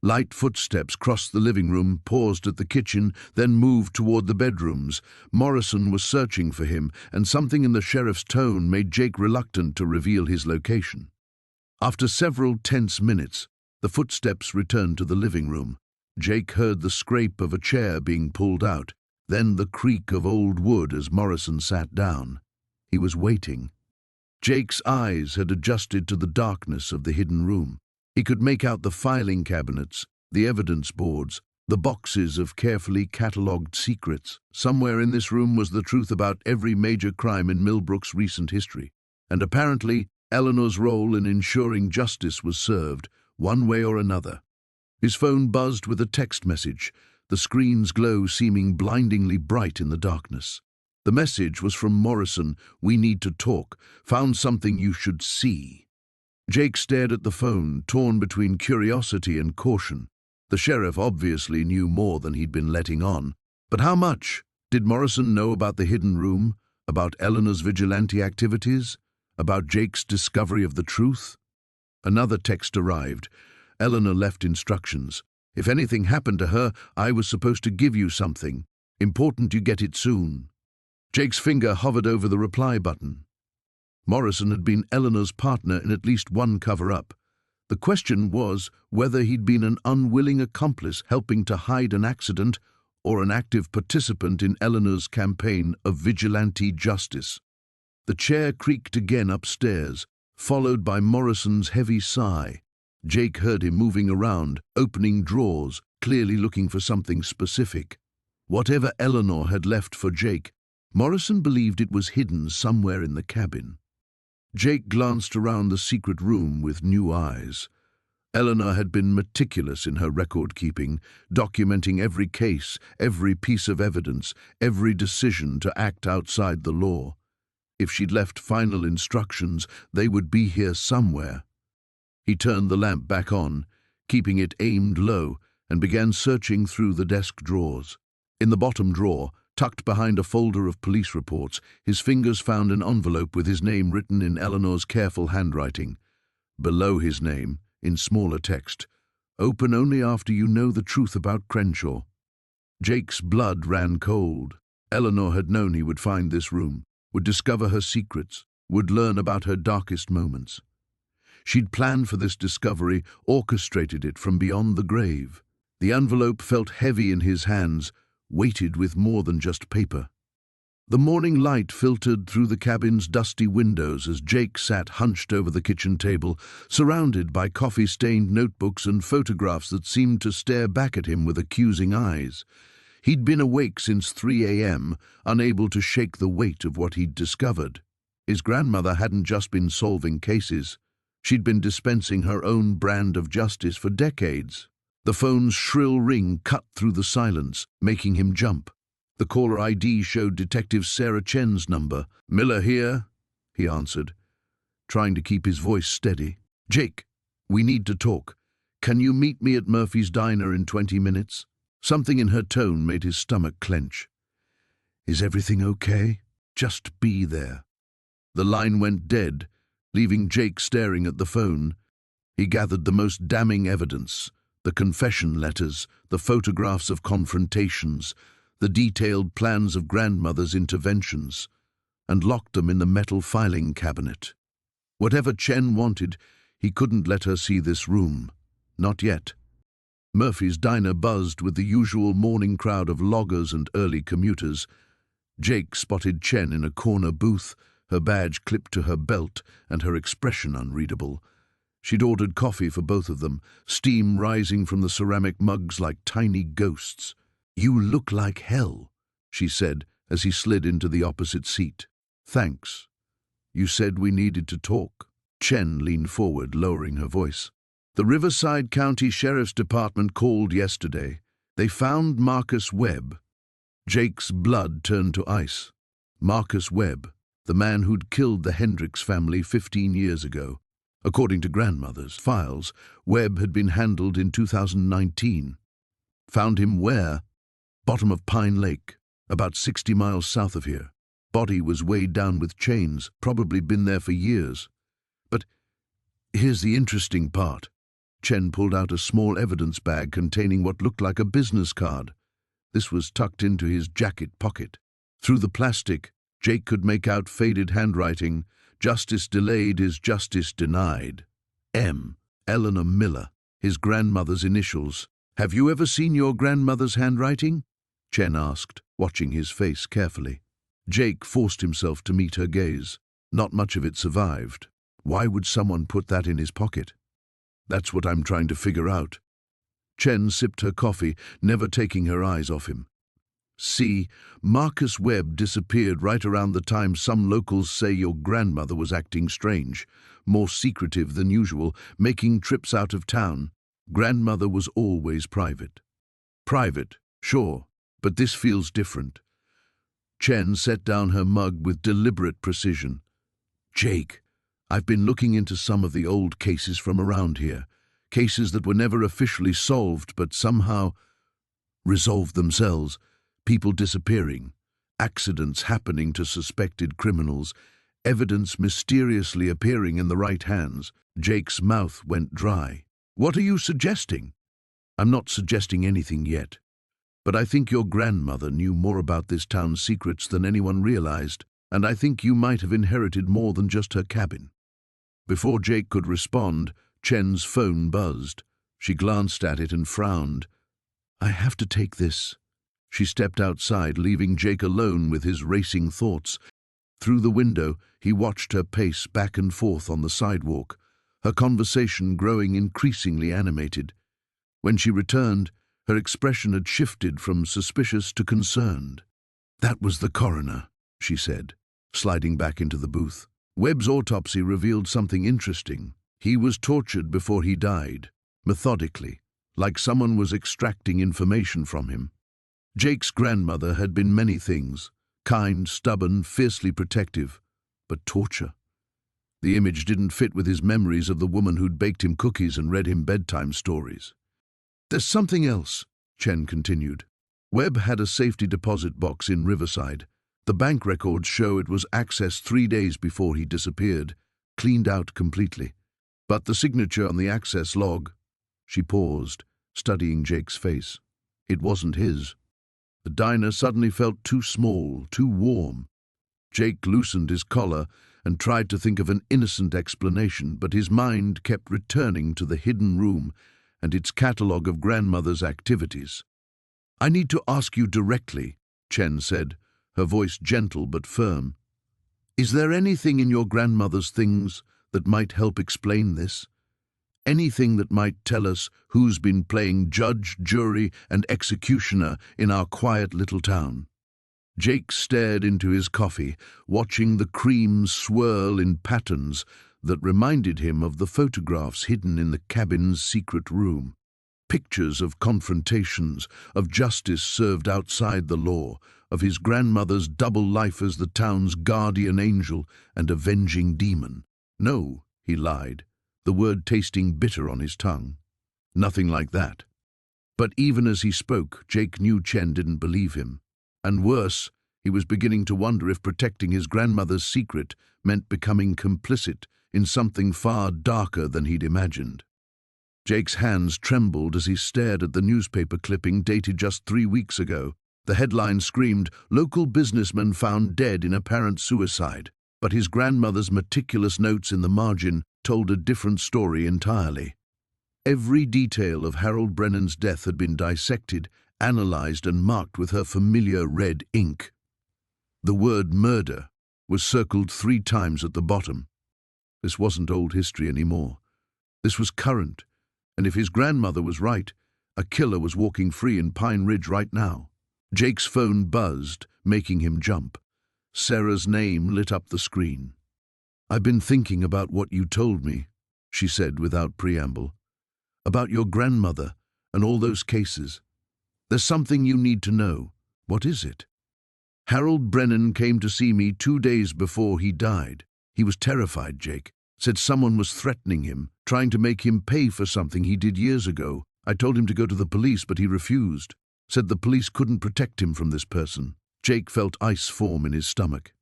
Light footsteps crossed the living room, paused at the kitchen, then moved toward the bedrooms. Morrison was searching for him, and something in the sheriff's tone made Jake reluctant to reveal his location. After several tense minutes, the footsteps returned to the living room. Jake heard the scrape of a chair being pulled out, then the creak of old wood as Morrison sat down. He was waiting. Jake's eyes had adjusted to the darkness of the hidden room. He could make out the filing cabinets, the evidence boards, the boxes of carefully catalogued secrets. Somewhere in this room was the truth about every major crime in Millbrook's recent history, and apparently Eleanor's role in ensuring justice was served, one way or another. His phone buzzed with a text message, the screen's glow seeming blindingly bright in the darkness. The message was from Morrison. "We need to talk. Found something you should see." Jake stared at the phone, torn between curiosity and caution. The sheriff obviously knew more than he'd been letting on. But how much? Did Morrison know about the hidden room? About Eleanor's vigilante activities? About Jake's discovery of the truth? Another text arrived. Eleanor left instructions. If anything happened to her, I was supposed to give you something. Important you get it soon. Jake's finger hovered over the reply button. Morrison had been Eleanor's partner in at least one cover-up. The question was whether he'd been an unwilling accomplice helping to hide an accident or an active participant in Eleanor's campaign of vigilante justice. The chair creaked again upstairs, followed by Morrison's heavy sigh. Jake heard him moving around, opening drawers, clearly looking for something specific. Whatever Eleanor had left for Jake, Morrison believed it was hidden somewhere in the cabin. Jake glanced around the secret room with new eyes. Eleanor had been meticulous in her record-keeping, documenting every case, every piece of evidence, every decision to act outside the law. If she'd left final instructions, they would be here somewhere. He turned the lamp back on, keeping it aimed low, and began searching through the desk drawers. In the bottom drawer, tucked behind a folder of police reports, his fingers found an envelope with his name written in Eleanor's careful handwriting. Below his name, in smaller text, "Open only after you know the truth about Crenshaw." Jake's blood ran cold. Eleanor had known he would find this room, would discover her secrets, would learn about her darkest moments. She'd planned for this discovery, orchestrated it from beyond the grave. The envelope felt heavy in his hands, weighted with more than just paper. The morning light filtered through the cabin's dusty windows as Jake sat hunched over the kitchen table, surrounded by coffee-stained notebooks and photographs that seemed to stare back at him with accusing eyes. He'd been awake since 3 a.m., unable to shake the weight of what he'd discovered. His grandmother hadn't just been solving cases. She'd been dispensing her own brand of justice for decades. The phone's shrill ring cut through the silence, making him jump. The caller ID showed Detective Sarah Chen's number. "Miller here," he answered, trying to keep his voice steady. "Jake, we need to talk. Can you meet me at Murphy's Diner in 20 minutes? Something in her tone made his stomach clench. "Is everything okay? Just be there." The line went dead, leaving Jake staring at the phone. He gathered the most damning evidence, the confession letters, the photographs of confrontations, the detailed plans of grandmother's interventions, and locked them in the metal filing cabinet. Whatever Chen wanted, he couldn't let her see this room. Not yet. Murphy's Diner buzzed with the usual morning crowd of loggers and early commuters. Jake spotted Chen in a corner booth, her badge clipped to her belt and her expression unreadable. She'd ordered coffee for both of them, steam rising from the ceramic mugs like tiny ghosts. "You look like hell," she said as he slid into the opposite seat. "Thanks. You said we needed to talk." Chen leaned forward, lowering her voice. "The Riverside County Sheriff's Department called yesterday. They found Marcus Webb." Jake's blood turned to ice. Marcus Webb, the man who'd killed the Hendricks family 15 years ago. According to grandmother's files, Webb had been handled in 2019. Found him where? Bottom of Pine Lake, about 60 miles south of here. Body was weighed down with chains, probably been there for years. But here's the interesting part. Chen pulled out a small evidence bag containing what looked like a business card. This was tucked into his jacket pocket. Through the plastic, Jake could make out faded handwriting. "Justice delayed is justice denied. M. Eleanor Miller," his grandmother's initials. "Have you ever seen your grandmother's handwriting?" Chen asked, watching his face carefully. Jake forced himself to meet her gaze. Not much of it survived. Why would someone put that in his pocket? "That's what I'm trying to figure out." Chen sipped her coffee, never taking her eyes off him. "See, Marcus Webb disappeared right around the time some locals say your grandmother was acting strange, more secretive than usual, making trips out of town. Grandmother was always private." "Private, sure, but this feels different." Chen set down her mug with deliberate precision. "Jake, I've been looking into some of the old cases from around here, cases that were never officially solved but somehow resolved themselves. People disappearing, accidents happening to suspected criminals, evidence mysteriously appearing in the right hands. Jake's mouth went dry. "What are you suggesting?" "I'm not suggesting anything yet. But I think your grandmother knew more about this town's secrets than anyone realized, and I think you might have inherited more than just her cabin." Before Jake could respond, Chen's phone buzzed. She glanced at it and frowned. "I have to take this." She stepped outside, leaving Jake alone with his racing thoughts. Through the window, he watched her pace back and forth on the sidewalk, her conversation growing increasingly animated. When she returned, her expression had shifted from suspicious to concerned. "That was the coroner," she said, sliding back into the booth. "Webb's autopsy revealed something interesting. He was tortured before he died, methodically, like someone was extracting information from him. Jake's grandmother had been many things, kind, stubborn, fiercely protective, but torture. The image didn't fit with his memories of the woman who'd baked him cookies and read him bedtime stories. "There's something else," Chen continued. "Webb had a safety deposit box in Riverside. The bank records show it was accessed 3 days before he disappeared, cleaned out completely. But the signature on the access log—" She paused, studying Jake's face. It wasn't his. The diner suddenly felt too small, too warm. Jake loosened his collar and tried to think of an innocent explanation, but his mind kept returning to the hidden room and its catalogue of grandmother's activities. "I need to ask you directly," Chen said, her voice gentle but firm. "Is there anything in your grandmother's things that might help explain this? Anything that might tell us who's been playing judge, jury, and executioner in our quiet little town?" Jake stared into his coffee, watching the cream swirl in patterns that reminded him of the photographs hidden in the cabin's secret room. Pictures of confrontations, of justice served outside the law, of his grandmother's double life as the town's guardian angel and avenging demon. "No," he lied, the word tasting bitter on his tongue. "Nothing like that." But even as he spoke, Jake knew Chen didn't believe him. And worse, he was beginning to wonder if protecting his grandmother's secret meant becoming complicit in something far darker than he'd imagined. Jake's hands trembled as he stared at the newspaper clipping dated just 3 weeks ago. The headline screamed, "Local businessman found dead in apparent suicide," but his grandmother's meticulous notes in the margin told a different story entirely. Every detail of Harold Brennan's death had been dissected, analyzed, and marked with her familiar red ink. The word murder was circled 3 times at the bottom. This wasn't old history anymore. This was current, and if his grandmother was right, a killer was walking free in Pine Ridge right now. Jake's phone buzzed, making him jump. Sarah's name lit up the screen. "I've been thinking about what you told me," she said without preamble. "About your grandmother and all those cases. There's something you need to know." "What is it?" "Harold Brennan came to see me 2 days before he died. He was terrified, Jake. Said someone was threatening him, trying to make him pay for something he did years ago. I told him to go to the police, but he refused. Said the police couldn't protect him from this person." Jake felt ice form in his stomach.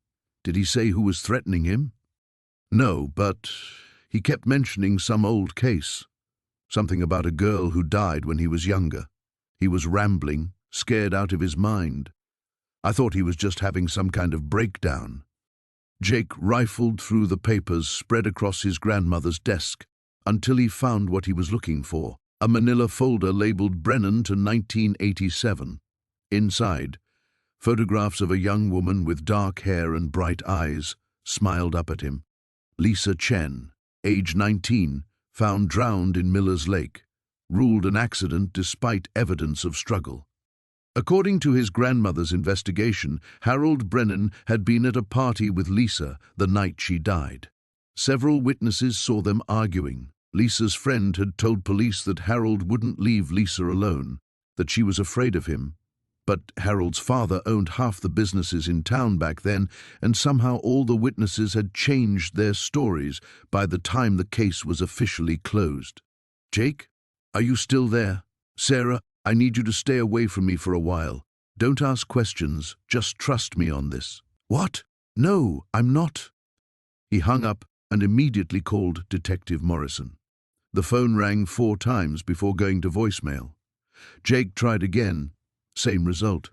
"Did he say who was threatening him?" "No, but he kept mentioning some old case. Something about a girl who died when he was younger. He was rambling, scared out of his mind. I thought he was just having some kind of breakdown." Jake rifled through the papers spread across his grandmother's desk until he found what he was looking for, a manila folder labeled Brennan to 1987. Inside, photographs of a young woman with dark hair and bright eyes smiled up at him. Lisa Chen, age 19, found drowned in Miller's Lake, ruled an accident despite evidence of struggle. According to his grandmother's investigation, Harold Brennan had been at a party with Lisa the night she died. Several witnesses saw them arguing. Lisa's friend had told police that Harold wouldn't leave Lisa alone, that she was afraid of him. But Harold's father owned half the businesses in town back then, and somehow all the witnesses had changed their stories by the time the case was officially closed. "Jake, are you still there? Sarah, I need you to stay away from me for a while. Don't ask questions, just trust me on this." "What? No, I'm not." He hung up and immediately called Detective Morrison. The phone rang 4 times before going to voicemail. Jake tried again, same result.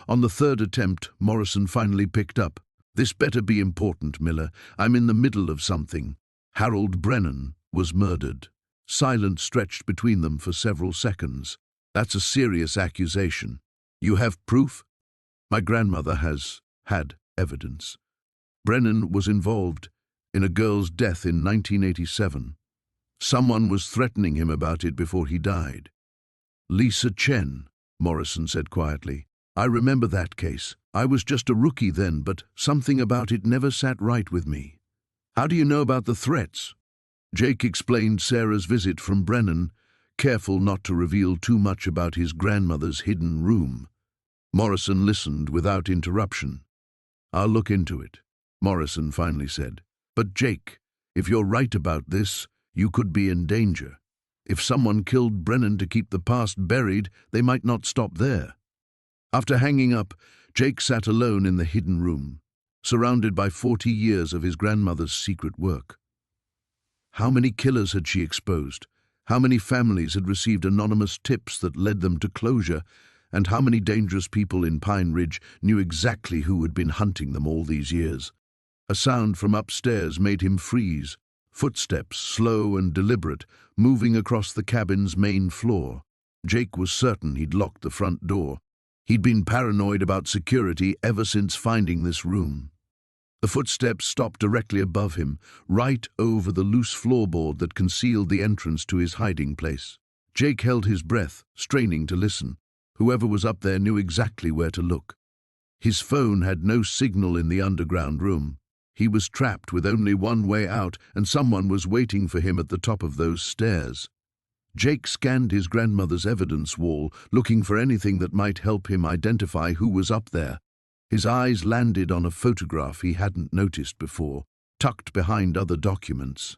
On the 3rd attempt, Morrison finally picked up. "This better be important, Miller. I'm in the middle of something. Harold Brennan was murdered." Silence stretched between them for several seconds. "That's a serious accusation. You have proof?" "My grandmother has had evidence. Brennan was involved in a girl's death in 1987. Someone was threatening him about it before he died." "Lisa Chen," Morrison said quietly. "I remember that case. I was just a rookie then, but something about it never sat right with me." "How do you know about the threats?" Jake explained Sarah's visit from Brennan, careful not to reveal too much about his grandmother's hidden room. Morrison listened without interruption. "I'll look into it," Morrison finally said. "But Jake, if you're right about this, you could be in danger. If someone killed Brennan to keep the past buried, they might not stop there." After hanging up, Jake sat alone in the hidden room, surrounded by 40 years of his grandmother's secret work. How many killers had she exposed? How many families had received anonymous tips that led them to closure? And how many dangerous people in Pine Ridge knew exactly who had been hunting them all these years? A sound from upstairs made him freeze. Footsteps, slow and deliberate, moving across the cabin's main floor. Jake was certain he'd locked the front door. He'd been paranoid about security ever since finding this room. The footsteps stopped directly above him, right over the loose floorboard that concealed the entrance to his hiding place. Jake held his breath, straining to listen. Whoever was up there knew exactly where to look. His phone had no signal in the underground room. He was trapped with only one way out, and someone was waiting for him at the top of those stairs. Jake scanned his grandmother's evidence wall, looking for anything that might help him identify who was up there. His eyes landed on a photograph he hadn't noticed before, tucked behind other documents.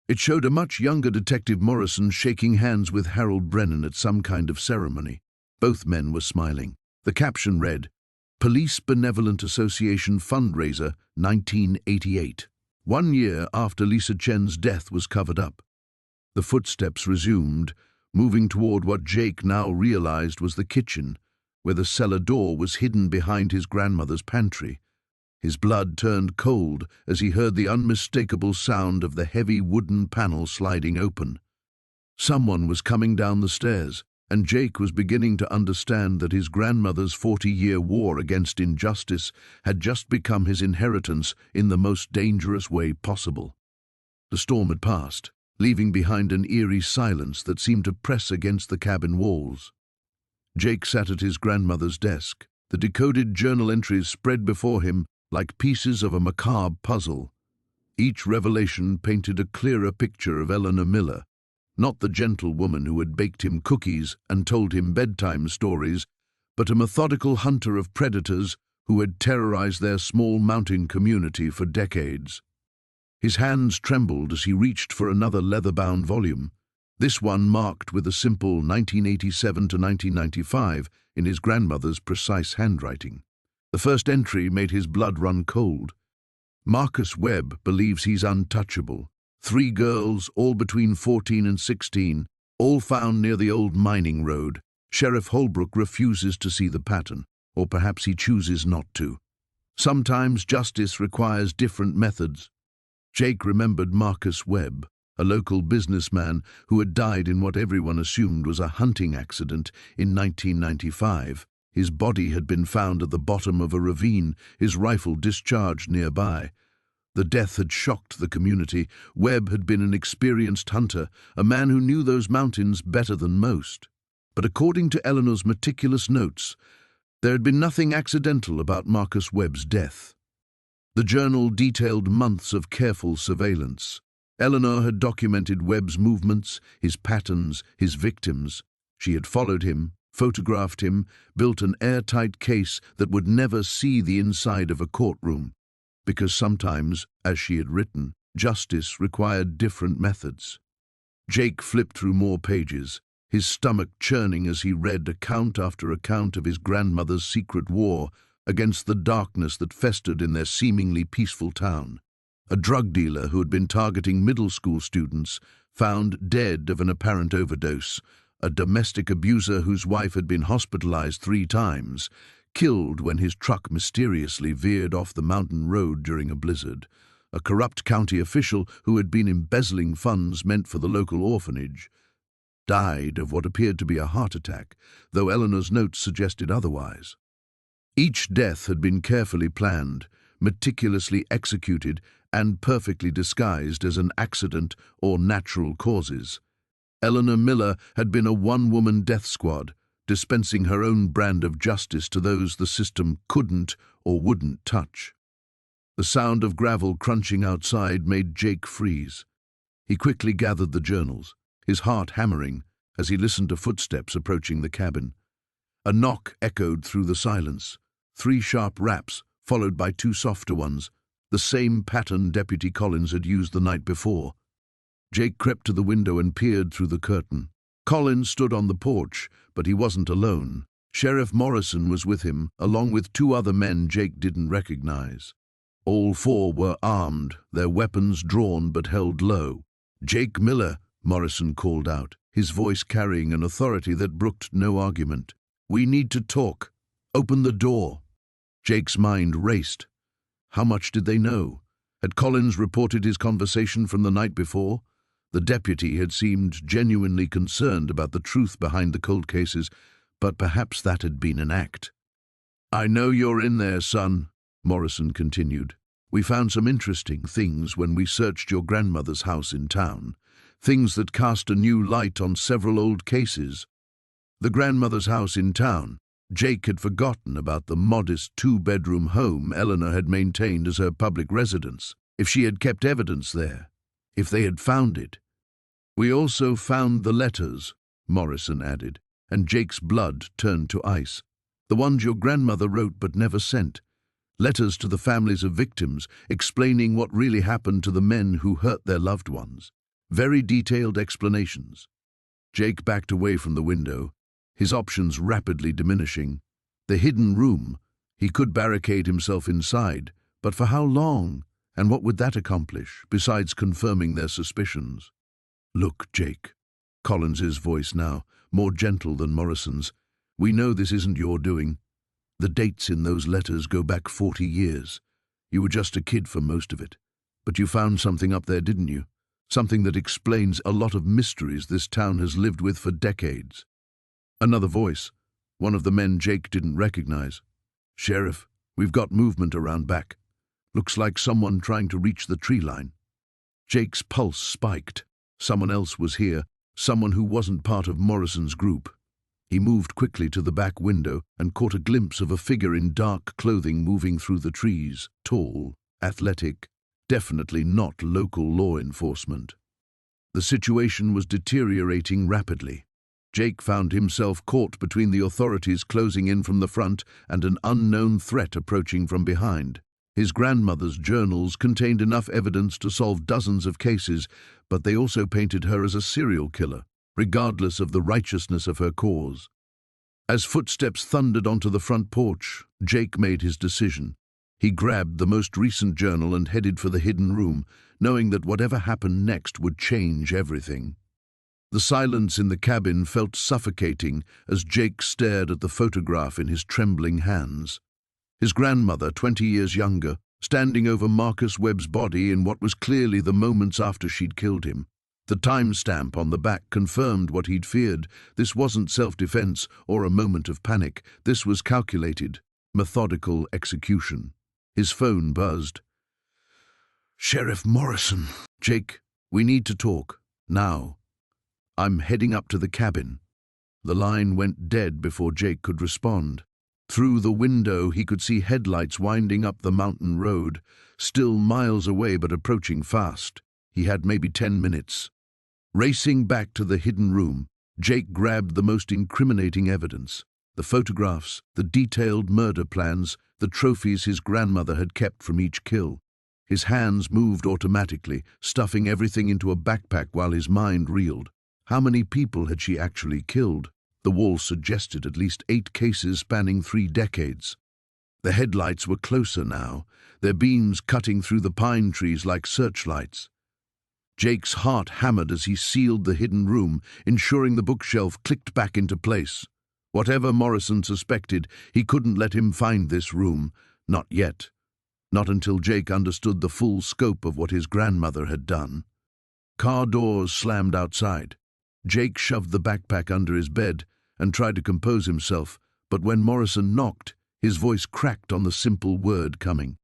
It showed a much younger Detective Morrison shaking hands with Harold Brennan at some kind of ceremony. Both men were smiling. The caption read, "Police Benevolent Association Fundraiser, 1988. 1 year after Lisa Chen's death was covered up." The footsteps resumed, moving toward what Jake now realized was the kitchen, where the cellar door was hidden behind his grandmother's pantry. His blood turned cold as he heard the unmistakable sound of the heavy wooden panel sliding open. Someone was coming down the stairs, and Jake was beginning to understand that his grandmother's 40-year war against injustice had just become his inheritance in the most dangerous way possible. The storm had passed, leaving behind an eerie silence that seemed to press against the cabin walls. Jake sat at his grandmother's desk, the decoded journal entries spread before him like pieces of a macabre puzzle. Each revelation painted a clearer picture of Eleanor Miller, not the gentle woman who had baked him cookies and told him bedtime stories, but a methodical hunter of predators who had terrorized their small mountain community for decades. His hands trembled as he reached for another leather-bound volume, this one marked with a simple 1987 to 1995 in his grandmother's precise handwriting. The first entry made his blood run cold. Marcus Webb believes he's untouchable. 3 girls, all between 14 and 16, all found near the old mining road. Sheriff Holbrook refuses to see the pattern, or perhaps he chooses not to. Sometimes justice requires different methods. Jake remembered Marcus Webb, a local businessman who had died in what everyone assumed was a hunting accident in 1995. His body had been found at the bottom of a ravine, his rifle discharged nearby. The death had shocked the community. Webb had been an experienced hunter, a man who knew those mountains better than most. But according to Eleanor's meticulous notes, there had been nothing accidental about Marcus Webb's death. The journal detailed months of careful surveillance. Eleanor had documented Webb's movements, his patterns, his victims. She had followed him, photographed him, built an airtight case that would never see the inside of a courtroom. Because sometimes, as she had written, justice required different methods. Jake flipped through more pages, his stomach churning as he read account after account of his grandmother's secret war against the darkness that festered in their seemingly peaceful town. A drug dealer who had been targeting middle school students, found dead of an apparent overdose. A domestic abuser whose wife had been hospitalized 3 times, killed when his truck mysteriously veered off the mountain road during a blizzard. A corrupt county official who had been embezzling funds meant for the local orphanage, died of what appeared to be a heart attack, though Eleanor's notes suggested otherwise. Each death had been carefully planned, meticulously executed, and perfectly disguised as an accident or natural causes. Eleanor Miller had been a one-woman death squad, dispensing her own brand of justice to those the system couldn't or wouldn't touch. The sound of gravel crunching outside made Jake freeze. He quickly gathered the journals, his heart hammering as he listened to footsteps approaching the cabin. A knock echoed through the silence, 3 sharp raps, followed by 2 softer ones, the same pattern Deputy Collins had used the night before. Jake crept to the window and peered through the curtain. Collins stood on the porch, but he wasn't alone. Sheriff Morrison was with him, along with 2 other men Jake didn't recognize. All 4 were armed, their weapons drawn but held low. "Jake Miller," Morrison called out, his voice carrying an authority that brooked no argument. "We need to talk. Open the door." Jake's mind raced. How much did they know? Had Collins reported his conversation from the night before? The deputy had seemed genuinely concerned about the truth behind the cold cases, but perhaps that had been an act. "I know you're in there, son," Morrison continued. "We found some interesting things when we searched your grandmother's house in town, things that cast a new light on several old cases." The grandmother's house in town. Jake had forgotten about the modest 2-bedroom home Eleanor had maintained as her public residence. If she had kept evidence there, if they had found it. "We also found the letters," Morrison added, and Jake's blood turned to ice. "The ones your grandmother wrote but never sent. Letters to the families of victims, explaining what really happened to the men who hurt their loved ones. Very detailed explanations." Jake backed away from the window, his options rapidly diminishing. The hidden room. He could barricade himself inside, but for how long? And what would that accomplish, besides confirming their suspicions? "Look, Jake," Collins's voice now, more gentle than Morrison's, "we know this isn't your doing. The dates in those letters go back 40 years. You were just a kid for most of it. But you found something up there, didn't you? Something that explains a lot of mysteries this town has lived with for decades." Another voice, one of the men Jake didn't recognize. "Sheriff, we've got movement around back. Looks like someone trying to reach the tree line." Jake's pulse spiked. Someone else was here, someone who wasn't part of Morrison's group. He moved quickly to the back window and caught a glimpse of a figure in dark clothing moving through the trees, tall, athletic, definitely not local law enforcement. The situation was deteriorating rapidly. Jake found himself caught between the authorities closing in from the front and an unknown threat approaching from behind. His grandmother's journals contained enough evidence to solve dozens of cases, but they also painted her as a serial killer, regardless of the righteousness of her cause. As footsteps thundered onto the front porch, Jake made his decision. He grabbed the most recent journal and headed for the hidden room, knowing that whatever happened next would change everything. The silence in the cabin felt suffocating as Jake stared at the photograph in his trembling hands. His grandmother, 20 years younger, standing over Marcus Webb's body in what was clearly the moments after she'd killed him. The timestamp on the back confirmed what he'd feared. This wasn't self-defense or a moment of panic. This was calculated, methodical execution. His phone buzzed. "Sheriff Morrison." "Jake, we need to talk. Now." "I'm heading up to the cabin." The line went dead before Jake could respond. Through the window, he could see headlights winding up the mountain road, still miles away but approaching fast. He had maybe 10 minutes. Racing back to the hidden room, Jake grabbed the most incriminating evidence. The photographs, the detailed murder plans, the trophies his grandmother had kept from each kill. His hands moved automatically, stuffing everything into a backpack while his mind reeled. How many people had she actually killed? The wall suggested at least 8 cases spanning 3 decades. The headlights were closer now, their beams cutting through the pine trees like searchlights. Jake's heart hammered as he sealed the hidden room, ensuring the bookshelf clicked back into place. Whatever Morrison suspected, he couldn't let him find this room. Not yet. Not until Jake understood the full scope of what his grandmother had done. Car doors slammed outside. Jake shoved the backpack under his bed and tried to compose himself, but when Morrison knocked, his voice cracked on the simple word coming.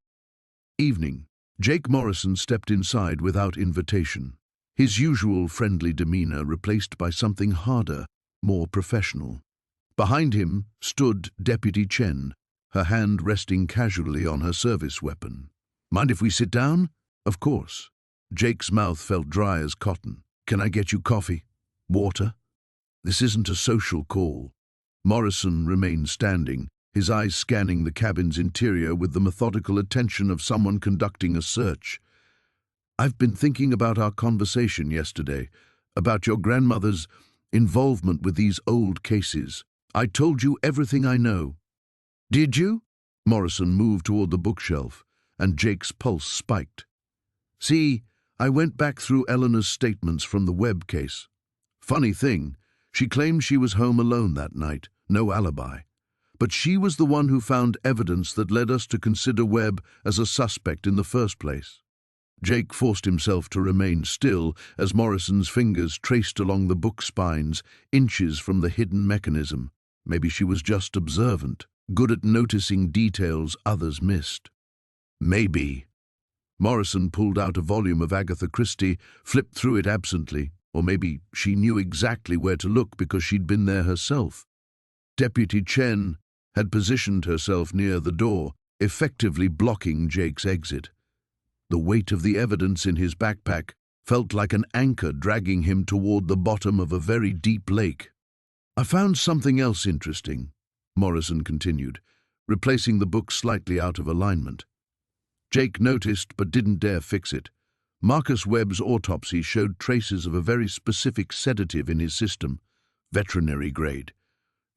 Evening. Jake Morrison stepped inside without invitation, his usual friendly demeanor replaced by something harder, more professional. Behind him stood Deputy Chen, her hand resting casually on her service weapon. "Mind if we sit down?" "Of course." Jake's mouth felt dry as cotton. "Can I get you coffee? Water?" "This isn't a social call." Morrison remained standing, his eyes scanning the cabin's interior with the methodical attention of someone conducting a search. "I've been thinking about our conversation yesterday, about your grandmother's involvement with these old cases. I told you everything I know." "Did you?" Morrison moved toward the bookshelf, and Jake's pulse spiked. "See, I went back through Eleanor's statements from the Webb case. Funny thing, she claimed she was home alone that night, no alibi. But she was the one who found evidence that led us to consider Webb as a suspect in the first place." Jake forced himself to remain still as Morrison's fingers traced along the book spines, inches from the hidden mechanism. Maybe she was just observant, good at noticing details others missed. Maybe. Morrison pulled out a volume of Agatha Christie, flipped through it absently, or maybe she knew exactly where to look because she'd been there herself. Deputy Chen had positioned herself near the door, effectively blocking Jake's exit. The weight of the evidence in his backpack felt like an anchor dragging him toward the bottom of a very deep lake. "I found something else interesting," Morrison continued, replacing the book slightly out of alignment. Jake noticed but didn't dare fix it. Marcus Webb's autopsy showed traces of a very specific sedative in his system, veterinary grade.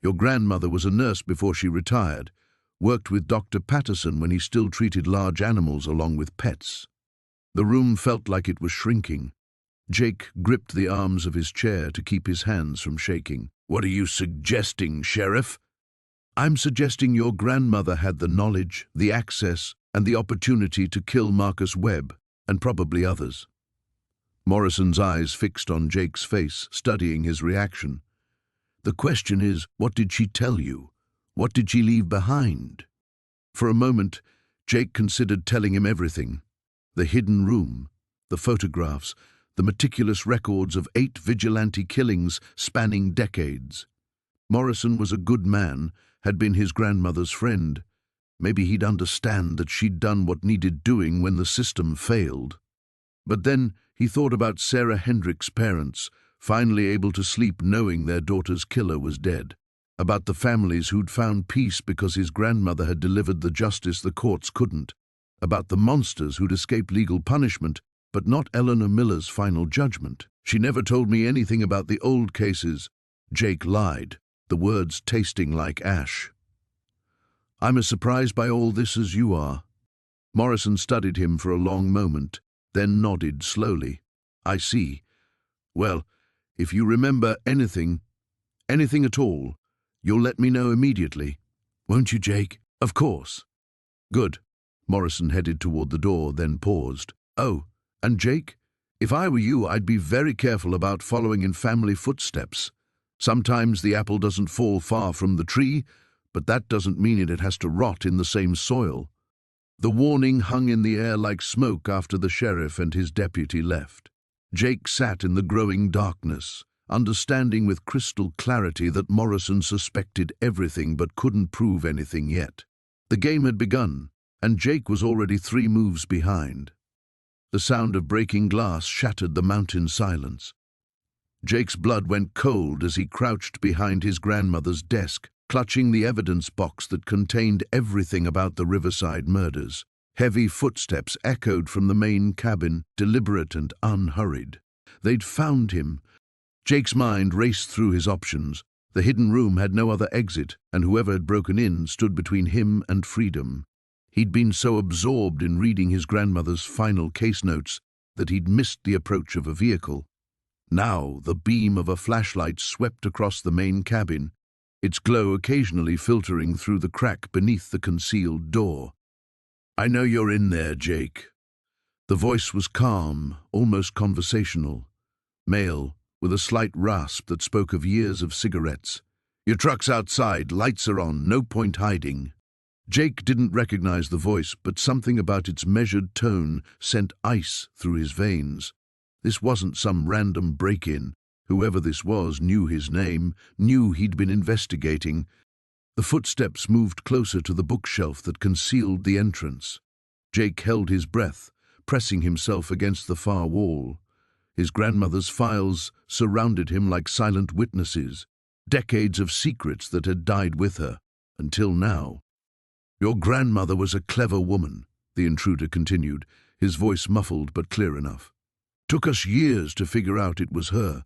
Your grandmother was a nurse before she retired, worked with Dr. Patterson when he still treated large animals along with pets. The room felt like it was shrinking. Jake gripped the arms of his chair to keep his hands from shaking. "What are you suggesting, Sheriff?" "I'm suggesting your grandmother had the knowledge, the access, and the opportunity to kill Marcus Webb, and probably others." Morrison's eyes fixed on Jake's face, studying his reaction. "The question is, what did she tell you? What did she leave behind?" For a moment, Jake considered telling him everything. The hidden room, the photographs, the meticulous records of 8 vigilante killings spanning decades. Morrison was a good man, had been his grandmother's friend. Maybe he'd understand that she'd done what needed doing when the system failed. But then he thought about Sarah Hendrick's parents, finally able to sleep knowing their daughter's killer was dead. About the families who'd found peace because his grandmother had delivered the justice the courts couldn't. About the monsters who'd escaped legal punishment, but not Eleanor Miller's final judgment. "She never told me anything about the old cases." Jake lied, the words tasting like ash. "I'm as surprised by all this as you are." Morrison studied him for a long moment, then nodded slowly. "I see. Well, if you remember anything at all, you'll let me know immediately. Won't you, Jake?" "Of course." "Good." Morrison headed toward the door, then paused. "Oh, and Jake, if I were you, I'd be very careful about following in family footsteps. Sometimes the apple doesn't fall far from the tree, but that doesn't mean it has to rot in the same soil." The warning hung in the air like smoke after the sheriff and his deputy left. Jake sat in the growing darkness, understanding with crystal clarity that Morrison suspected everything but couldn't prove anything yet. The game had begun, and Jake was already 3 moves behind. The sound of breaking glass shattered the mountain silence. Jake's blood went cold as he crouched behind his grandmother's desk, clutching the evidence box that contained everything about the Riverside murders. Heavy footsteps echoed from the main cabin, deliberate and unhurried. They'd found him. Jake's mind raced through his options. The hidden room had no other exit, and whoever had broken in stood between him and freedom. He'd been so absorbed in reading his grandmother's final case notes that he'd missed the approach of a vehicle. Now the beam of a flashlight swept across the main cabin, its glow occasionally filtering through the crack beneath the concealed door. "I know you're in there, Jake." The voice was calm, almost conversational. Male, with a slight rasp that spoke of years of cigarettes. "Your truck's outside, lights are on, no point hiding." Jake didn't recognize the voice, but something about its measured tone sent ice through his veins. This wasn't some random break-in. Whoever this was knew his name, knew he'd been investigating. The footsteps moved closer to the bookshelf that concealed the entrance. Jake held his breath, pressing himself against the far wall. His grandmother's files surrounded him like silent witnesses, decades of secrets that had died with her, until now. "Your grandmother was a clever woman," the intruder continued, his voice muffled but clear enough. "Took us years to figure out it was her,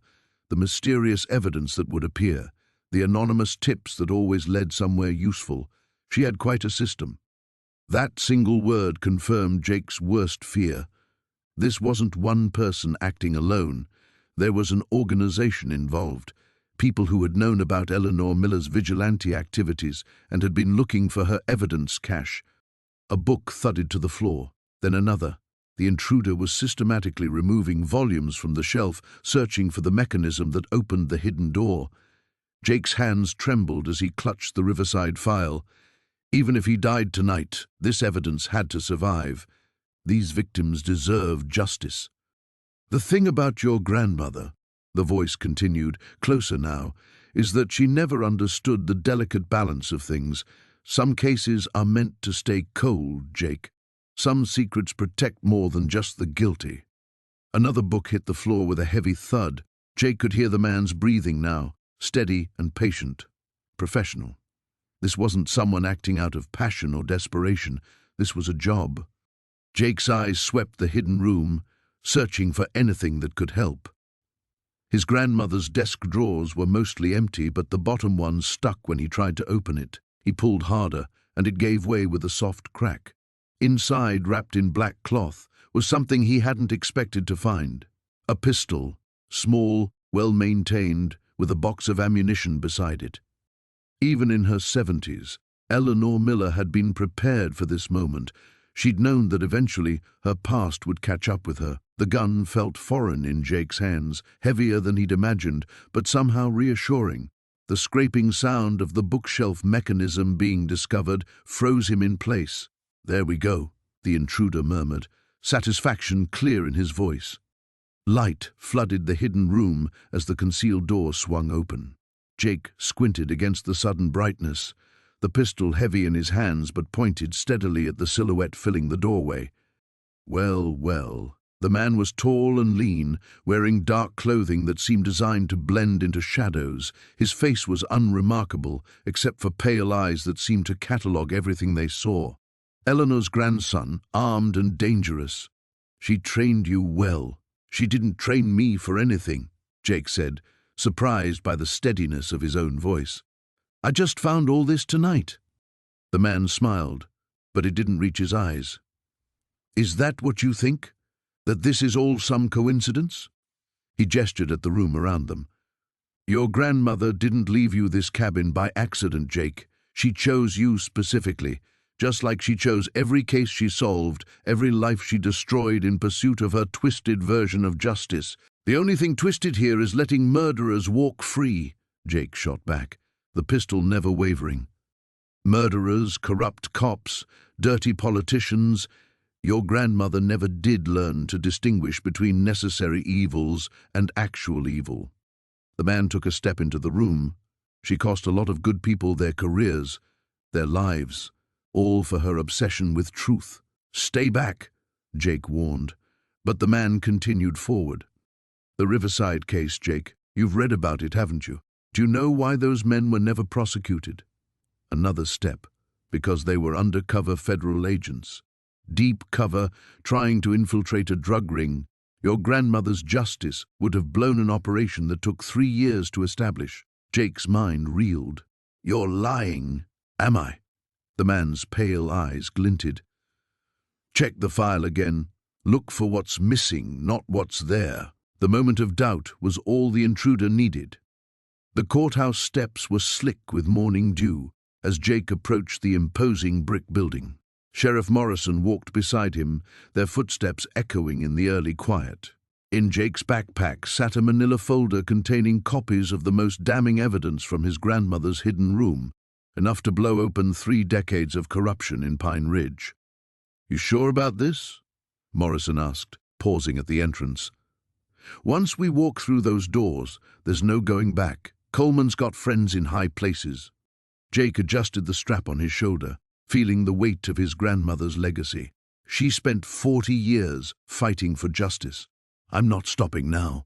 the mysterious evidence that would appear, the anonymous tips that always led somewhere useful. She had quite a system." That single word confirmed Jake's worst fear. This wasn't one person acting alone. There was an organization involved, people who had known about Eleanor Miller's vigilante activities and had been looking for her evidence cache. A book thudded to the floor, then another. The intruder was systematically removing volumes from the shelf, searching for the mechanism that opened the hidden door. Jake's hands trembled as he clutched the Riverside file. Even if he died tonight, this evidence had to survive. These victims deserved justice. "The thing about your grandmother," the voice continued, closer now, "is that she never understood the delicate balance of things. Some cases are meant to stay cold, Jake. Some secrets protect more than just the guilty." Another book hit the floor with a heavy thud. Jake could hear the man's breathing now, steady and patient, professional. This wasn't someone acting out of passion or desperation. This was a job. Jake's eyes swept the hidden room, searching for anything that could help. His grandmother's desk drawers were mostly empty, but the bottom one stuck when he tried to open it. He pulled harder, and it gave way with a soft crack. Inside, wrapped in black cloth, was something he hadn't expected to find. A pistol, small, well-maintained, with a box of ammunition beside it. Even in her 70s, Eleanor Miller had been prepared for this moment. She'd known that eventually her past would catch up with her. The gun felt foreign in Jake's hands, heavier than he'd imagined, but somehow reassuring. The scraping sound of the bookshelf mechanism being discovered froze him in place. "There we go," the intruder murmured, satisfaction clear in his voice. Light flooded the hidden room as the concealed door swung open. Jake squinted against the sudden brightness, the pistol heavy in his hands but pointed steadily at the silhouette filling the doorway. Well, well. The man was tall and lean, wearing dark clothing that seemed designed to blend into shadows. His face was unremarkable, except for pale eyes that seemed to catalogue everything they saw. "Eleanor's grandson, armed and dangerous. She trained you well. She didn't train me for anything," Jake said, surprised by the steadiness of his own voice. "I just found all this tonight." The man smiled, but it didn't reach his eyes. "Is that what you think? That this is all some coincidence?" He gestured at the room around them. "Your grandmother didn't leave you this cabin by accident, Jake. She chose you specifically, just like she chose every case she solved, every life she destroyed in pursuit of her twisted version of justice. The only thing twisted here is letting murderers walk free," Jake shot back, the pistol never wavering. "Murderers, corrupt cops, dirty politicians. Your grandmother never did learn to distinguish between necessary evils and actual evil." The man took a step into the room. She cost a lot of good people their careers, their lives, all for her obsession with truth. "Stay back," Jake warned, but the man continued forward. "The Riverside case, Jake. You've read about it, haven't you? Do you know why those men were never prosecuted?" Another step, because they were undercover federal agents. Deep cover, trying to infiltrate a drug ring. Your grandmother's justice would have blown an operation that took 3 years to establish. Jake's mind reeled. "You're lying." "Am I?" The man's pale eyes glinted. "Check the file again. Look for what's missing, not what's there." The moment of doubt was all the intruder needed. The courthouse steps were slick with morning dew as Jake approached the imposing brick building. Sheriff Morrison walked beside him, their footsteps echoing in the early quiet. In Jake's backpack sat a manila folder containing copies of the most damning evidence from his grandmother's hidden room, enough to blow open 3 decades of corruption in Pine Ridge. "You sure about this?" Morrison asked, pausing at the entrance. "Once we walk through those doors, there's no going back. Coleman's got friends in high places." Jake adjusted the strap on his shoulder, feeling the weight of his grandmother's legacy. "She spent 40 years fighting for justice. I'm not stopping now."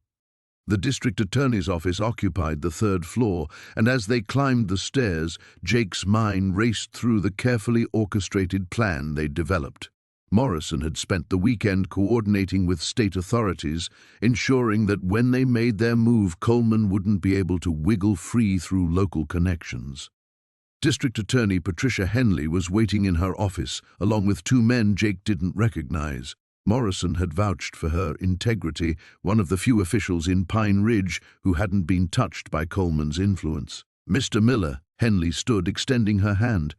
The district attorney's office occupied the 3rd floor, and as they climbed the stairs, Jake's mind raced through the carefully orchestrated plan they'd developed. Morrison had spent the weekend coordinating with state authorities, ensuring that when they made their move, Coleman wouldn't be able to wiggle free through local connections. District Attorney Patricia Henley was waiting in her office, along with 2 men Jake didn't recognize. Morrison had vouched for her integrity, one of the few officials in Pine Ridge who hadn't been touched by Coleman's influence. "Mr. Miller," Henley stood, extending her hand.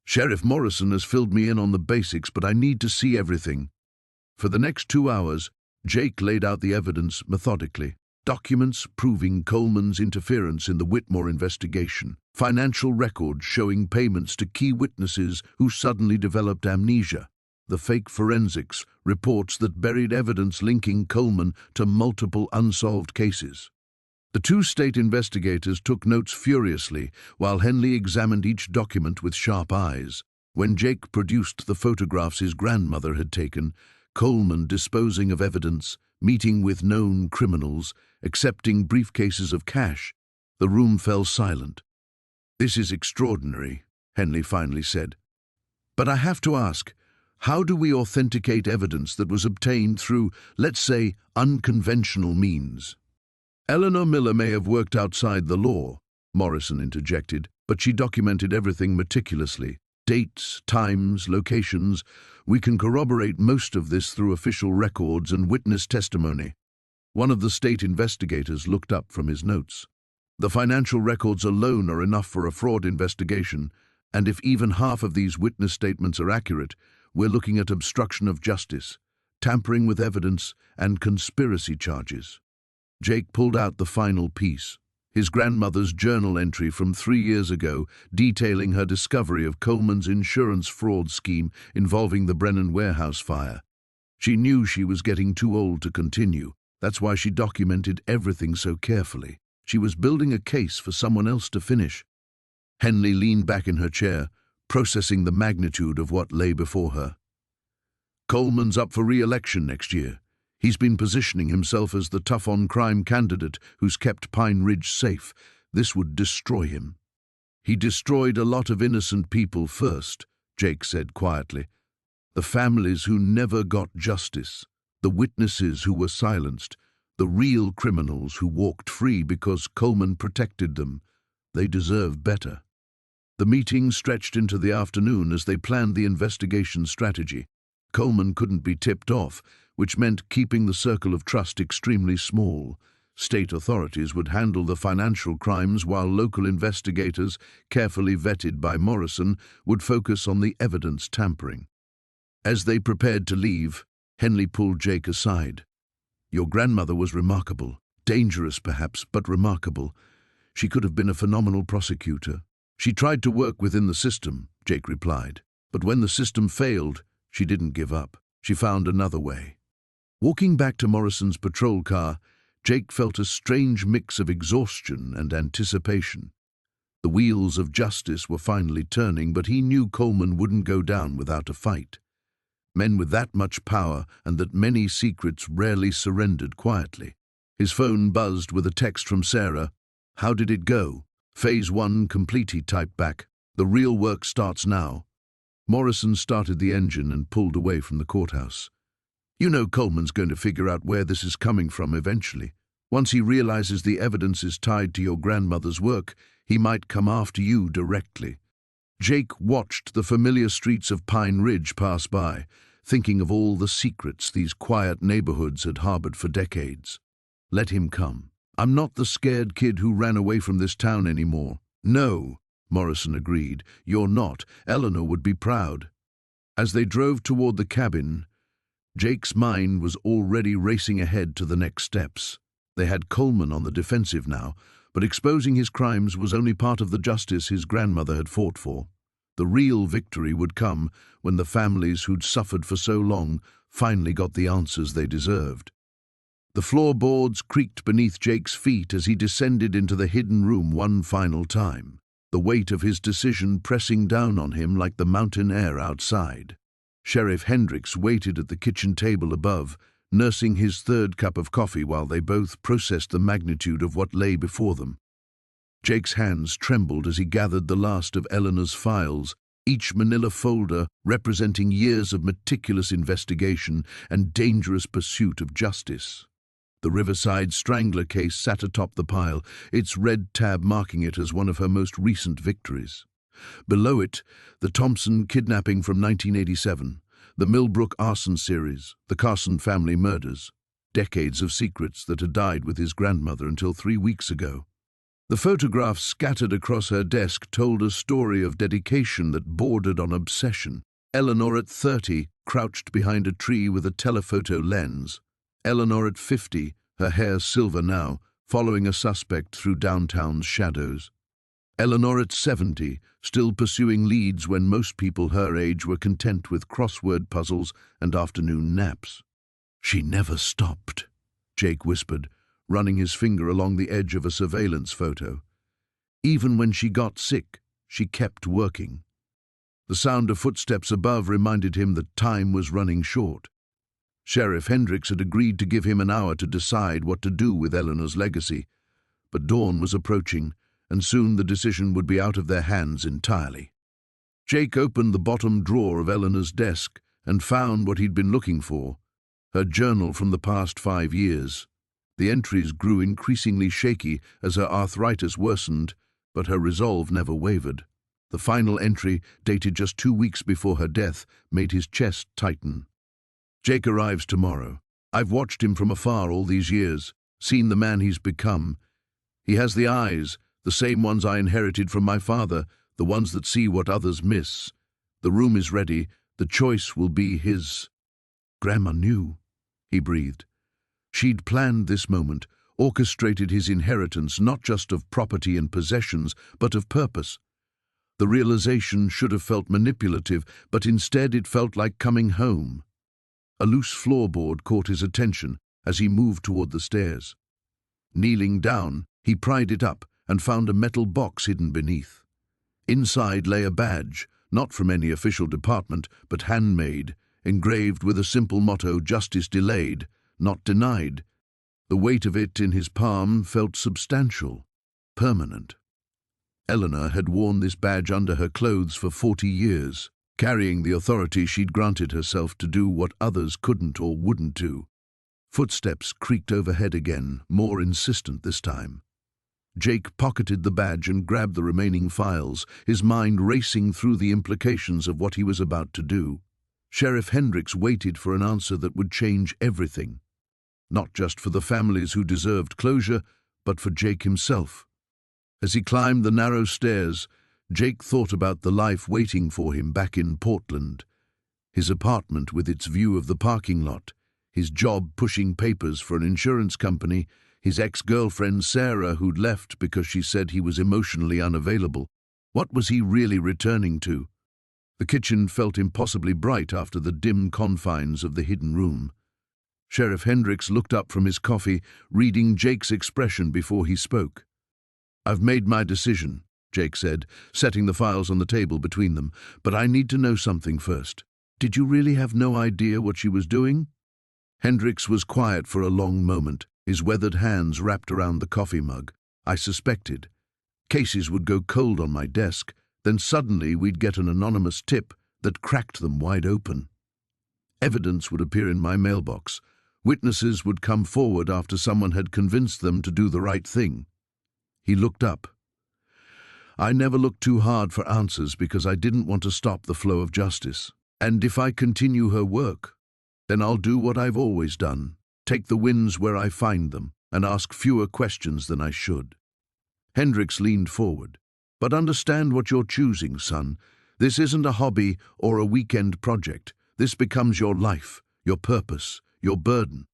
"Sheriff Morrison has filled me in on the basics, but I need to see everything." For the next 2 hours, Jake laid out the evidence methodically. Documents proving Coleman's interference in the Whitmore investigation, financial records showing payments to key witnesses who suddenly developed amnesia, the fake forensics reports that buried evidence linking Coleman to multiple unsolved cases. The 2 state investigators took notes furiously, while Henley examined each document with sharp eyes. When Jake produced the photographs his grandmother had taken, Coleman disposing of evidence, meeting with known criminals, accepting briefcases of cash, the room fell silent. "This is extraordinary," Henley finally said. "But I have to ask, how do we authenticate evidence that was obtained through, let's say, unconventional means?" "Eleanor Miller may have worked outside the law," Morrison interjected, "but she documented everything meticulously. Dates, times, locations. We can corroborate most of this through official records and witness testimony." One of the state investigators looked up from his notes. "The financial records alone are enough for a fraud investigation, and if even half of these witness statements are accurate, we're looking at obstruction of justice, tampering with evidence, and conspiracy charges." Jake pulled out the final piece, his grandmother's journal entry from 3 years ago, detailing her discovery of Coleman's insurance fraud scheme involving the Brennan warehouse fire. She knew she was getting too old to continue. That's why she documented everything so carefully. She was building a case for someone else to finish. Henley leaned back in her chair, processing the magnitude of what lay before her. "Coleman's up for re-election next year. He's been positioning himself as the tough-on-crime candidate who's kept Pine Ridge safe. This would destroy him." "He destroyed a lot of innocent people first," Jake said quietly. "The families who never got justice, the witnesses who were silenced, the real criminals who walked free because Coleman protected them. They deserve better." The meeting stretched into the afternoon as they planned the investigation strategy. Coleman couldn't be tipped off, which meant keeping the circle of trust extremely small. State authorities would handle the financial crimes while local investigators, carefully vetted by Morrison, would focus on the evidence tampering. As they prepared to leave, Henley pulled Jake aside. "Your grandmother was remarkable. Dangerous, perhaps, but remarkable. She could have been a phenomenal prosecutor." "She tried to work within the system," Jake replied. "But when the system failed, she didn't give up. She found another way." Walking back to Morrison's patrol car, Jake felt a strange mix of exhaustion and anticipation. The wheels of justice were finally turning, but he knew Coleman wouldn't go down without a fight. Men with that much power and that many secrets rarely surrendered quietly. His phone buzzed with a text from Sarah. "How did it go?" "Phase 1 complete," he typed back. "The real work starts now." Morrison started the engine and pulled away from the courthouse. "You know Coleman's going to figure out where this is coming from eventually. Once he realizes the evidence is tied to your grandmother's work, he might come after you directly. Jake watched the familiar streets of Pine Ridge pass by, thinking of all the secrets these quiet neighborhoods had harbored for decades. Let him come. I'm not the scared kid who ran away from this town anymore. No, Morrison agreed. You're not. Eleanor would be proud. As they drove toward the cabin, Jake's mind was already racing ahead to the next steps. They had Coleman on the defensive now, but exposing his crimes was only part of the justice his grandmother had fought for. The real victory would come when the families who'd suffered for so long finally got the answers they deserved. The floorboards creaked beneath Jake's feet as he descended into the hidden room one final time, the weight of his decision pressing down on him like the mountain air outside. Sheriff Hendricks waited at the kitchen table above, nursing his third cup of coffee while they both processed the magnitude of what lay before them. Jake's hands trembled as he gathered the last of Eleanor's files, each manila folder representing years of meticulous investigation and dangerous pursuit of justice. The Riverside Strangler case sat atop the pile, its red tab marking it as one of her most recent victories. Below it, the Thompson kidnapping from 1987, the Millbrook arson series, the Carson family murders, decades of secrets that had died with his grandmother until 3 weeks ago. The photographs scattered across her desk told a story of dedication that bordered on obsession. Eleanor at 30, crouched behind a tree with a telephoto lens. Eleanor at 50, her hair silver now, following a suspect through downtown's shadows. Eleanor at 70, still pursuing leads when most people her age were content with crossword puzzles and afternoon naps. She never stopped, Jake whispered, running his finger along the edge of a surveillance photo. Even when she got sick, she kept working. The sound of footsteps above reminded him that time was running short. Sheriff Hendricks had agreed to give him an hour to decide what to do with Eleanor's legacy, but dawn was approaching, and soon the decision would be out of their hands entirely. Jake opened the bottom drawer of Eleanor's desk and found what he'd been looking for, her journal from the past 5 years. The entries grew increasingly shaky as her arthritis worsened, but her resolve never wavered. The final entry, dated just 2 weeks before her death, made his chest tighten. Jake arrives tomorrow. I've watched him from afar all these years, seen the man he's become. He has the eyes, the same ones I inherited from my father, the ones that see what others miss. The room is ready. The choice will be his. Grandma knew, he breathed. She'd planned this moment, orchestrated his inheritance not just of property and possessions, but of purpose. The realization should have felt manipulative, but instead it felt like coming home. A loose floorboard caught his attention as he moved toward the stairs. Kneeling down, he pried it up and found a metal box hidden beneath. Inside lay a badge, not from any official department, but handmade, engraved with a simple motto, "Justice delayed, not denied." The weight of it in his palm felt substantial, permanent. Eleanor had worn this badge under her clothes for 40 years, carrying the authority she'd granted herself to do what others couldn't or wouldn't do. Footsteps creaked overhead again, more insistent this time. Jake pocketed the badge and grabbed the remaining files, his mind racing through the implications of what he was about to do. Sheriff Hendricks waited for an answer that would change everything. Not just for the families who deserved closure, but for Jake himself. As he climbed the narrow stairs, Jake thought about the life waiting for him back in Portland. His apartment with its view of the parking lot, his job pushing papers for an insurance company, his ex-girlfriend Sarah who'd left because she said he was emotionally unavailable. What was he really returning to? The kitchen felt impossibly bright after the dim confines of the hidden room. Sheriff Hendricks looked up from his coffee, reading Jake's expression before he spoke. "I've made my decision," Jake said, setting the files on the table between them, "but I need to know something first. Did you really have no idea what she was doing?" Hendricks was quiet for a long moment, his weathered hands wrapped around the coffee mug. "I suspected. Cases would go cold on my desk, then suddenly we'd get an anonymous tip that cracked them wide open. Evidence would appear in my mailbox. Witnesses would come forward after someone had convinced them to do the right thing. He looked up. I never looked too hard for answers because I didn't want to stop the flow of justice. And if I continue her work, then I'll do what I've always done, take the wins where I find them, and ask fewer questions than I should. Hendricks leaned forward. But understand what you're choosing, son. This isn't a hobby or a weekend project. This becomes your life, your purpose, your burden.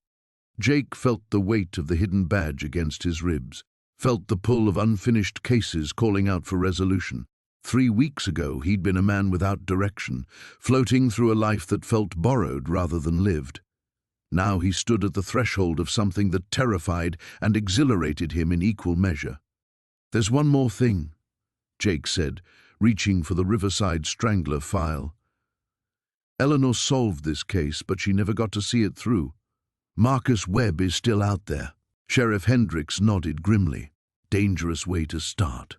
Jake felt the weight of the hidden badge against his ribs, felt the pull of unfinished cases calling out for resolution. 3 weeks ago, he'd been a man without direction, floating through a life that felt borrowed rather than lived. Now he stood at the threshold of something that terrified and exhilarated him in equal measure. There's one more thing, Jake said, reaching for the Riverside Strangler file. Eleanor solved this case, but she never got to see it through. Marcus Webb is still out there. Sheriff Hendricks nodded grimly. Dangerous way to start.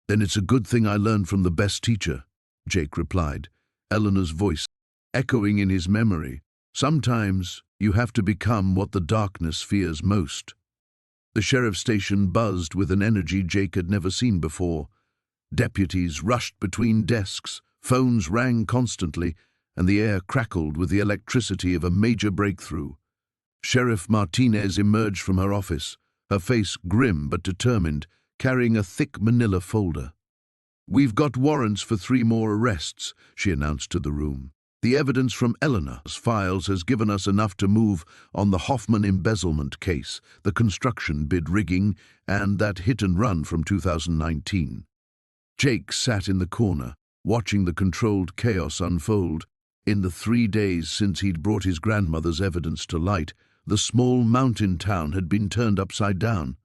Then it's a good thing I learned from the best teacher, Jake replied, Eleanor's voice echoing in his memory. Sometimes you have to become what the darkness fears most. The sheriff's station buzzed with an energy Jake had never seen before. Deputies rushed between desks, phones rang constantly, and the air crackled with the electricity of a major breakthrough. Sheriff Martinez emerged from her office, her face grim but determined, carrying a thick manila folder. We've got warrants for 3 more arrests, she announced to the room. The evidence from Eleanor's files has given us enough to move on the Hoffman embezzlement case, the construction bid rigging, and that hit and run from 2019. Jake sat in the corner, watching the controlled chaos unfold. In the 3 days since he'd brought his grandmother's evidence to light, the small mountain town had been turned upside down.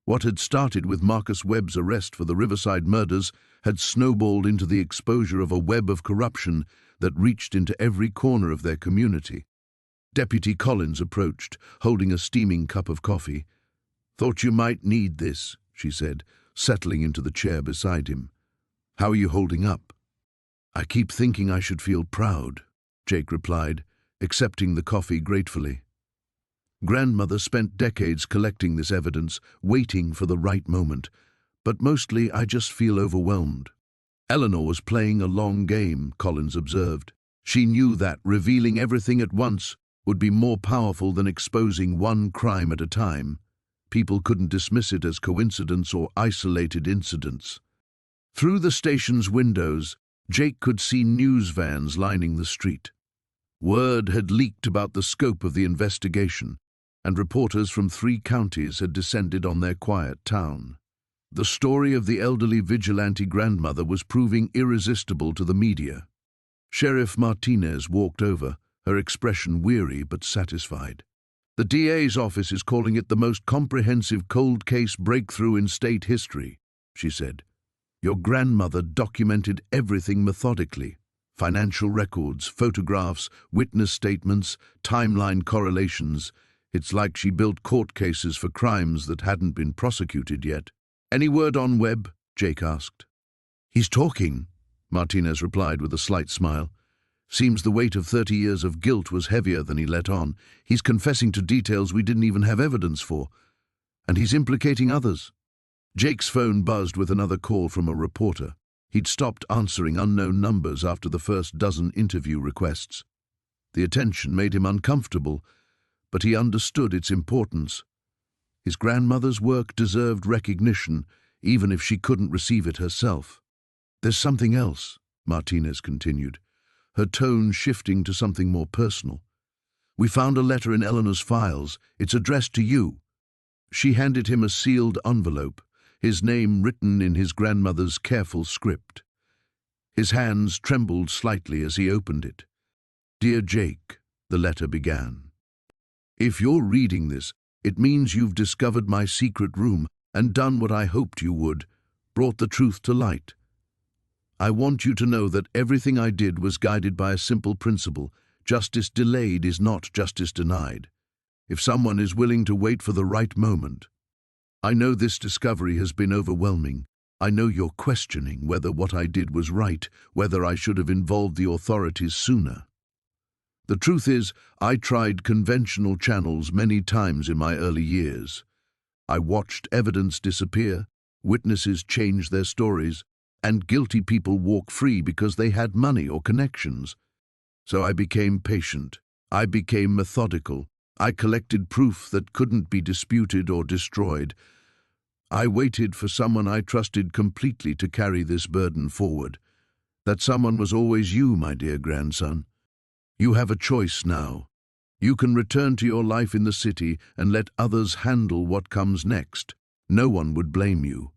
What had started with Marcus Webb's arrest for the Riverside murders had snowballed into the exposure of a web of corruption that reached into every corner of their community. Deputy Collins approached, holding a steaming cup of coffee. "Thought you might need this," she said, settling into the chair beside him. "How are you holding up?" "I keep thinking I should feel proud," Jake replied, accepting the coffee gratefully. Grandmother spent decades collecting this evidence, waiting for the right moment, but mostly I just feel overwhelmed. Eleanor was playing a long game, Collins observed. She knew that revealing everything at once would be more powerful than exposing one crime at a time. People couldn't dismiss it as coincidence or isolated incidents. Through the station's windows, Jake could see news vans lining the street. Word had leaked about the scope of the investigation, and reporters from 3 counties had descended on their quiet town. The story of the elderly vigilante grandmother was proving irresistible to the media. Sheriff Martinez walked over, her expression weary but satisfied. "The DA's office is calling it the most comprehensive cold case breakthrough in state history," she said. "Your grandmother documented everything methodically. Financial records, photographs, witness statements, timeline correlations. It's like she built court cases for crimes that hadn't been prosecuted yet." "Any word on Webb?" Jake asked. "He's talking," Martinez replied with a slight smile. "Seems the weight of 30 years of guilt was heavier than he let on. He's confessing to details we didn't even have evidence for. And he's implicating others." Jake's phone buzzed with another call from a reporter. He'd stopped answering unknown numbers after the first dozen interview requests. The attention made him uncomfortable, but he understood its importance. His grandmother's work deserved recognition, even if she couldn't receive it herself. "There's something else," Martinez continued, her tone shifting to something more personal. "We found a letter in Eleanor's files. It's addressed to you." She handed him a sealed envelope, his name written in his grandmother's careful script. His hands trembled slightly as he opened it. "Dear Jake," the letter began. "If you're reading this, it means you've discovered my secret room and done what I hoped you would, brought the truth to light. I want you to know that everything I did was guided by a simple principle: justice delayed is not justice denied. If someone is willing to wait for the right moment. I know this discovery has been overwhelming. I know you're questioning whether what I did was right, whether I should have involved the authorities sooner. The truth is, I tried conventional channels many times in my early years. I watched evidence disappear, witnesses change their stories, and guilty people walk free because they had money or connections. So I became patient. I became methodical. I collected proof that couldn't be disputed or destroyed. I waited for someone I trusted completely to carry this burden forward. That someone was always you, my dear grandson. You have a choice now. You can return to your life in the city and let others handle what comes next. No one would blame you.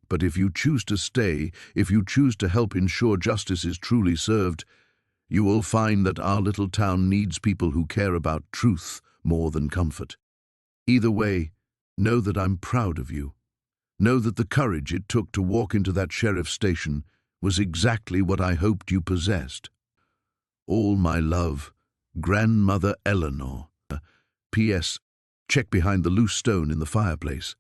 But if you choose to stay, if you choose to help ensure justice is truly served, you will find that our little town needs people who care about truth more than comfort. Either way, know that I'm proud of you. Know that the courage it took to walk into that sheriff's station was exactly what I hoped you possessed. All my love, Grandmother Eleanor. P.S. Check behind the loose stone in the fireplace.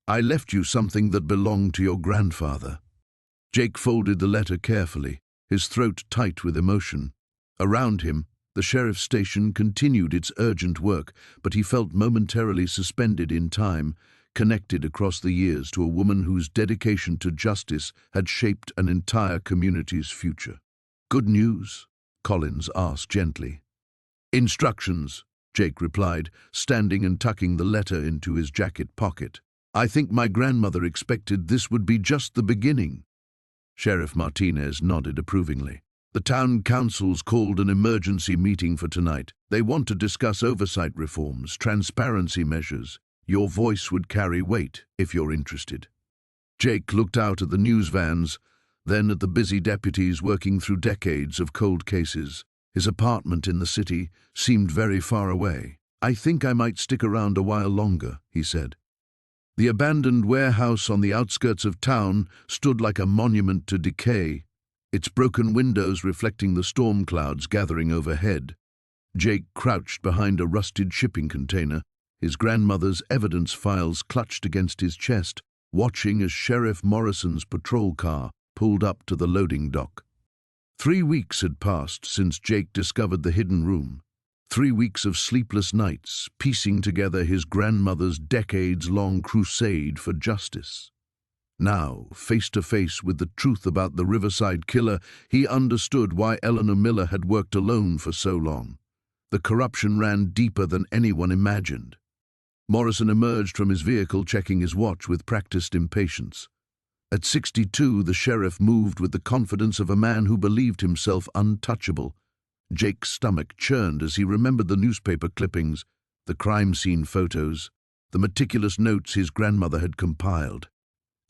I left you something that belonged to your grandfather. Jake folded the letter carefully, his throat tight with emotion. Around him, the sheriff's station continued its urgent work, but he felt momentarily suspended in time, connected across the years to a woman whose dedication to justice had shaped an entire community's future. Good news? Collins asked gently. Instructions, Jake replied, standing and tucking the letter into his jacket pocket. I think my grandmother expected this would be just the beginning. Sheriff Martinez nodded approvingly. The town council's called an emergency meeting for tonight. They want to discuss oversight reforms, transparency measures. Your voice would carry weight if you're interested. Jake looked out at the news vans, then at the busy deputies working through decades of cold cases. His apartment in the city seemed very far away. I think I might stick around a while longer, he said. The abandoned warehouse on the outskirts of town stood like a monument to decay, its broken windows reflecting the storm clouds gathering overhead. Jake crouched behind a rusted shipping container, his grandmother's evidence files clutched against his chest, watching as Sheriff Morrison's patrol car pulled up to the loading dock. 3 weeks had passed since Jake discovered the hidden room. 3 weeks of sleepless nights, piecing together his grandmother's decades-long crusade for justice. Now, face to face with the truth about the Riverside killer, he understood why Eleanor Miller had worked alone for so long. The corruption ran deeper than anyone imagined. Morrison emerged from his vehicle, checking his watch with practiced impatience. At 62, the sheriff moved with the confidence of a man who believed himself untouchable. Jake's stomach churned as he remembered the newspaper clippings, the crime scene photos, the meticulous notes his grandmother had compiled.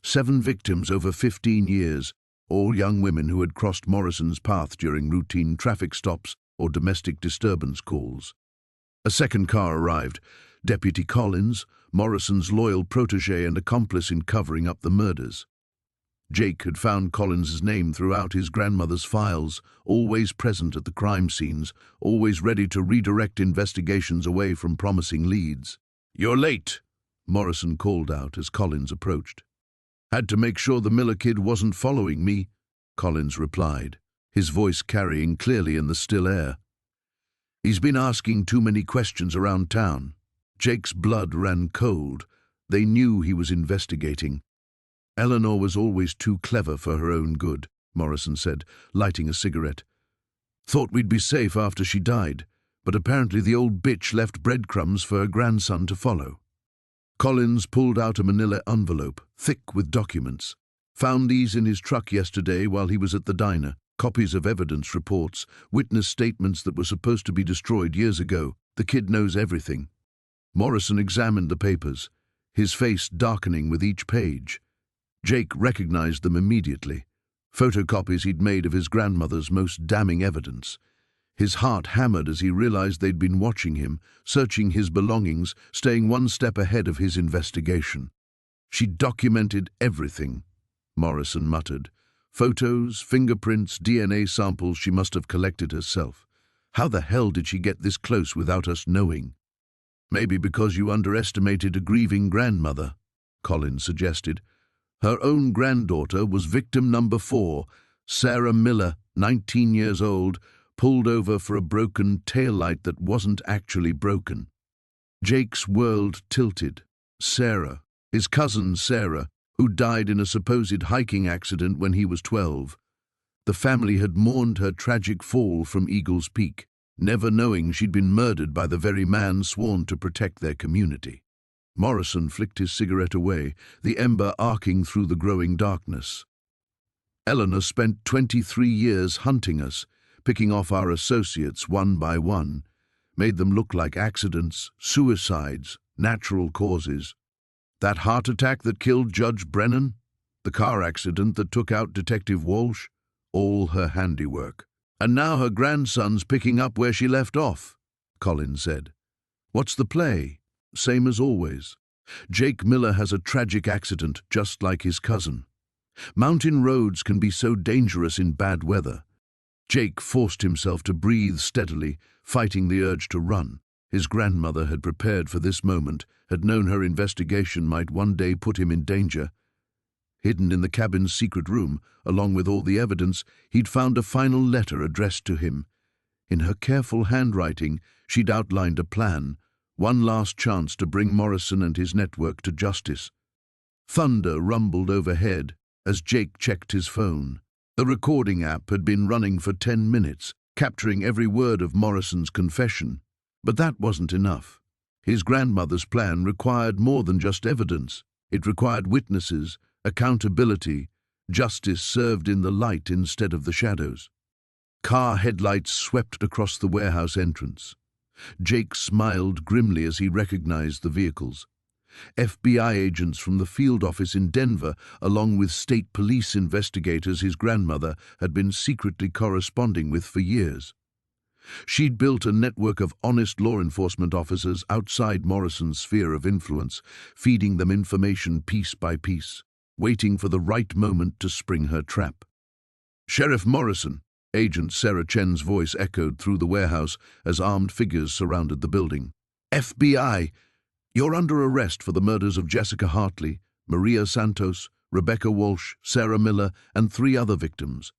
7 victims over 15 years, all young women who had crossed Morrison's path during routine traffic stops or domestic disturbance calls. A second car arrived. Deputy Collins, Morrison's loyal protégé and accomplice in covering up the murders. Jake had found Collins's name throughout his grandmother's files, always present at the crime scenes, always ready to redirect investigations away from promising leads. "You're late," Morrison called out as Collins approached. "Had to make sure the Miller kid wasn't following me," Collins replied, his voice carrying clearly in the still air. "He's been asking too many questions around town." Jake's blood ran cold. They knew he was investigating. "Eleanor was always too clever for her own good," Morrison said, lighting a cigarette. "Thought we'd be safe after she died, but apparently the old bitch left breadcrumbs for her grandson to follow." Collins pulled out a manila envelope, thick with documents. "Found these in his truck yesterday while he was at the diner. Copies of evidence reports, witness statements that were supposed to be destroyed years ago. The kid knows everything." Morrison examined the papers, his face darkening with each page. Jake recognized them immediately. Photocopies he'd made of his grandmother's most damning evidence. His heart hammered as he realized they'd been watching him, searching his belongings, staying one step ahead of his investigation. "She documented everything," Morrison muttered. "Photos, fingerprints, DNA samples she must have collected herself. How the hell did she get this close without us knowing?" "Maybe because you underestimated a grieving grandmother," Collins suggested. "Her own granddaughter was victim number 4, Sarah Miller, 19 years old, pulled over for a broken taillight that wasn't actually broken. Jake's world tilted. Sarah, his cousin Sarah, who died in a supposed hiking accident when he was 12. The family had mourned her tragic fall from Eagle's Peak, never knowing she'd been murdered by the very man sworn to protect their community. Morrison flicked his cigarette away, the ember arcing through the growing darkness. Eleanor spent 23 years hunting us, picking off our associates one by one, made them look like accidents, suicides, natural causes. That heart attack that killed Judge Brennan, the car accident that took out Detective Walsh, all her handiwork. And now her grandson's picking up where she left off, Colin said. What's the play? Same as always. Jake Miller has a tragic accident, just like his cousin. Mountain roads can be so dangerous in bad weather. Jake forced himself to breathe steadily, fighting the urge to run. His grandmother had prepared for this moment, had known her investigation might one day put him in danger. Hidden in the cabin's secret room, along with all the evidence, he'd found a final letter addressed to him. In her careful handwriting, she'd outlined a plan, one last chance to bring Morrison and his network to justice. Thunder rumbled overhead as Jake checked his phone. The recording app had been running for 10 minutes, capturing every word of Morrison's confession. But that wasn't enough. His grandmother's plan required more than just evidence. It required witnesses, accountability, justice served in the light instead of the shadows. Car headlights swept across the warehouse entrance. Jake smiled grimly as he recognized the vehicles. FBI agents from the field office in Denver, along with state police investigators his grandmother had been secretly corresponding with for years. She'd built a network of honest law enforcement officers outside Morrison's sphere of influence, feeding them information piece by piece, waiting for the right moment to spring her trap. Sheriff Morrison, Agent Sarah Chen's voice echoed through the warehouse as armed figures surrounded the building. FBI, you're under arrest for the murders of Jessica Hartley, Maria Santos, Rebecca Walsh, Sarah Miller, and 3 other victims.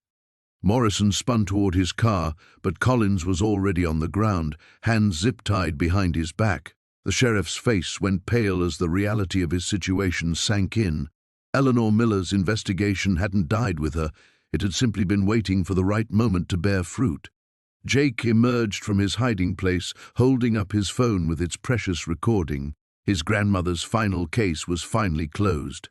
Morrison spun toward his car, but Collins was already on the ground, hands zip-tied behind his back. The sheriff's face went pale as the reality of his situation sank in. Eleanor Miller's investigation hadn't died with her. It had simply been waiting for the right moment to bear fruit. Jake emerged from his hiding place, holding up his phone with its precious recording. His grandmother's final case was finally closed.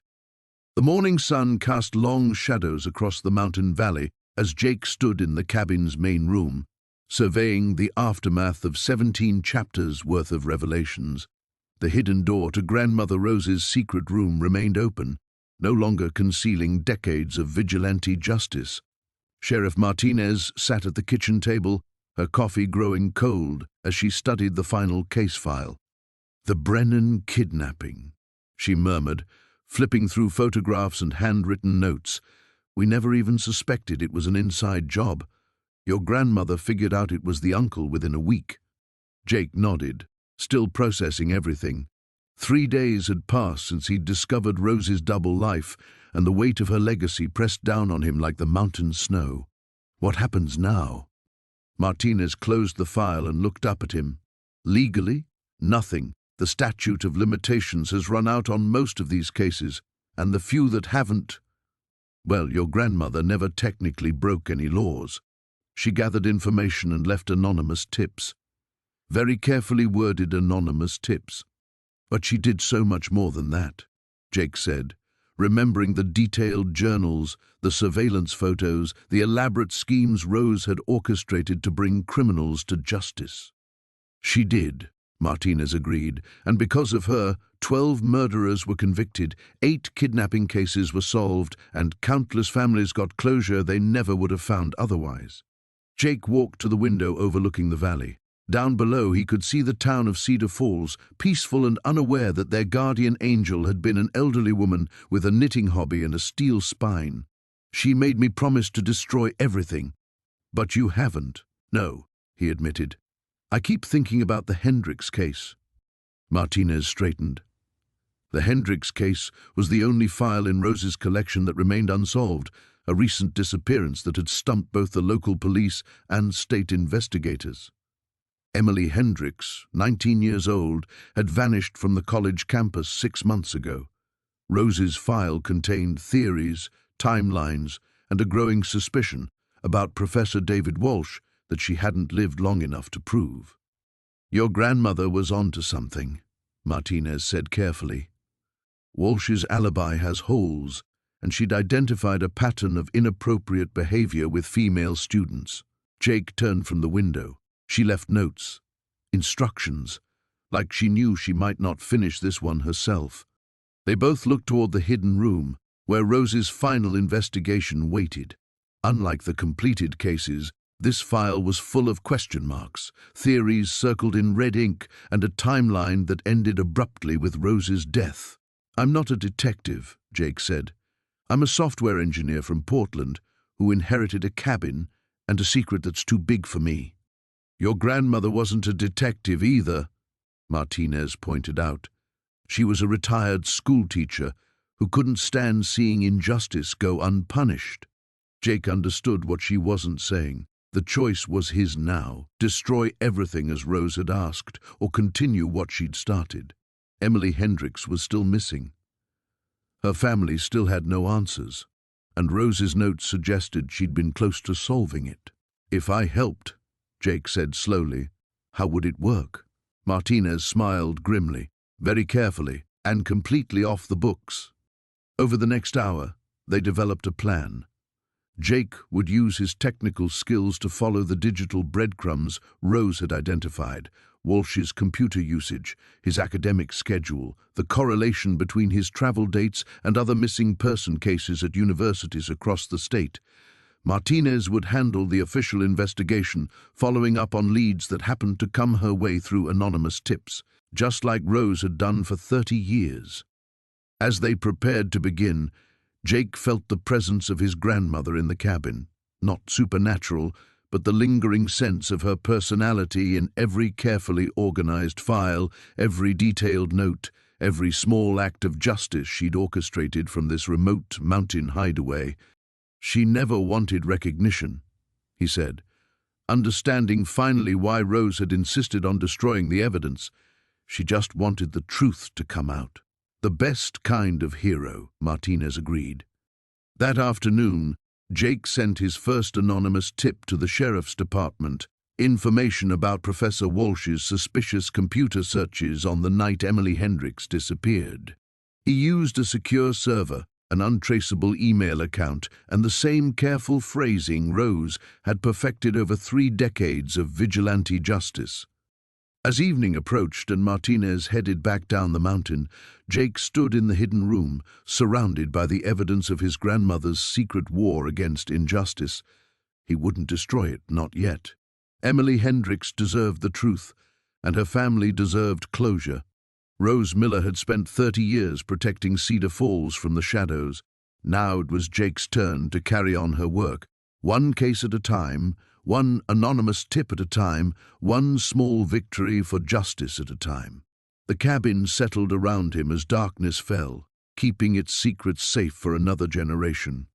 The morning sun cast long shadows across the mountain valley as Jake stood in the cabin's main room, surveying the aftermath of 17 chapters worth of revelations. The hidden door to Grandmother Rose's secret room remained open, no longer concealing decades of vigilante justice. Sheriff Martinez sat at the kitchen table, her coffee growing cold as she studied the final case file. The Brennan kidnapping, she murmured, flipping through photographs and handwritten notes. We never even suspected it was an inside job. Your grandmother figured out it was the uncle within a week. Jake nodded, still processing everything. 3 days had passed since he'd discovered Rose's double life, and the weight of her legacy pressed down on him like the mountain snow. What happens now? Martinez closed the file and looked up at him. Legally? Nothing. The statute of limitations has run out on most of these cases, and the few that haven't, well, your grandmother never technically broke any laws. She gathered information and left anonymous tips. Very carefully worded anonymous tips. But she did so much more than that, Jake said, remembering the detailed journals, the surveillance photos, the elaborate schemes Rose had orchestrated to bring criminals to justice. She did, Martinez agreed, and because of her, 12 murderers were convicted, 8 kidnapping cases were solved, and countless families got closure they never would have found otherwise. Jake walked to the window overlooking the valley. Down below he could see the town of Cedar Falls, peaceful and unaware that their guardian angel had been an elderly woman with a knitting hobby and a steel spine. She made me promise to destroy everything. But you haven't. No, he admitted. I keep thinking about the Hendricks case. Martinez straightened. The Hendricks case was the only file in Rose's collection that remained unsolved, a recent disappearance that had stumped both the local police and state investigators. Emily Hendricks, 19 years old, had vanished from the college campus 6 months ago. Rose's file contained theories, timelines, and a growing suspicion about Professor David Walsh that she hadn't lived long enough to prove. "Your grandmother was onto something," Martinez said carefully. "Walsh's alibi has holes, and she'd identified a pattern of inappropriate behavior with female students." Jake turned from the window. She left notes, instructions, like she knew she might not finish this one herself. They both looked toward the hidden room, where Rose's final investigation waited. Unlike the completed cases, this file was full of question marks, theories circled in red ink, and a timeline that ended abruptly with Rose's death. "I'm not a detective," Jake said. "I'm a software engineer from Portland who inherited a cabin and a secret that's too big for me." "Your grandmother wasn't a detective either," Martinez pointed out. "She was a retired schoolteacher who couldn't stand seeing injustice go unpunished." Jake understood what she wasn't saying. The choice was his now: destroy everything as Rose had asked, or continue what she'd started. Emily Hendricks was still missing. Her family still had no answers, and Rose's notes suggested she'd been close to solving it. "If I helped," Jake said slowly, "how would it work?" Martinez smiled grimly, very carefully, and completely off the books. Over the next hour, they developed a plan. Jake would use his technical skills to follow the digital breadcrumbs Rose had identified: Walsh's computer usage, his academic schedule, the correlation between his travel dates and other missing person cases at universities across the state. Martinez would handle the official investigation, following up on leads that happened to come her way through anonymous tips, just like Rose had done for 30 years. As they prepared to begin, Jake felt the presence of his grandmother in the cabin. Not supernatural, but the lingering sense of her personality in every carefully organized file, every detailed note, every small act of justice she'd orchestrated from this remote mountain hideaway. "She never wanted recognition," he said, understanding finally why Rose had insisted on destroying the evidence. She just wanted the truth to come out. "The best kind of hero," Martinez agreed. That afternoon, Jake sent his first anonymous tip to the sheriff's department: information about Professor Walsh's suspicious computer searches on the night Emily Hendricks disappeared. He used a secure server, an untraceable email account, and the same careful phrasing Rose had perfected over 3 decades of vigilante justice. As evening approached and Martinez headed back down the mountain, Jake stood in the hidden room, surrounded by the evidence of his grandmother's secret war against injustice. He wouldn't destroy it, not yet. Emily Hendricks deserved the truth, and her family deserved closure. Rose Miller had spent 30 years protecting Cedar Falls from the shadows. Now it was Jake's turn to carry on her work, one case at a time, one anonymous tip at a time, one small victory for justice at a time. The cabin settled around him as darkness fell, keeping its secrets safe for another generation.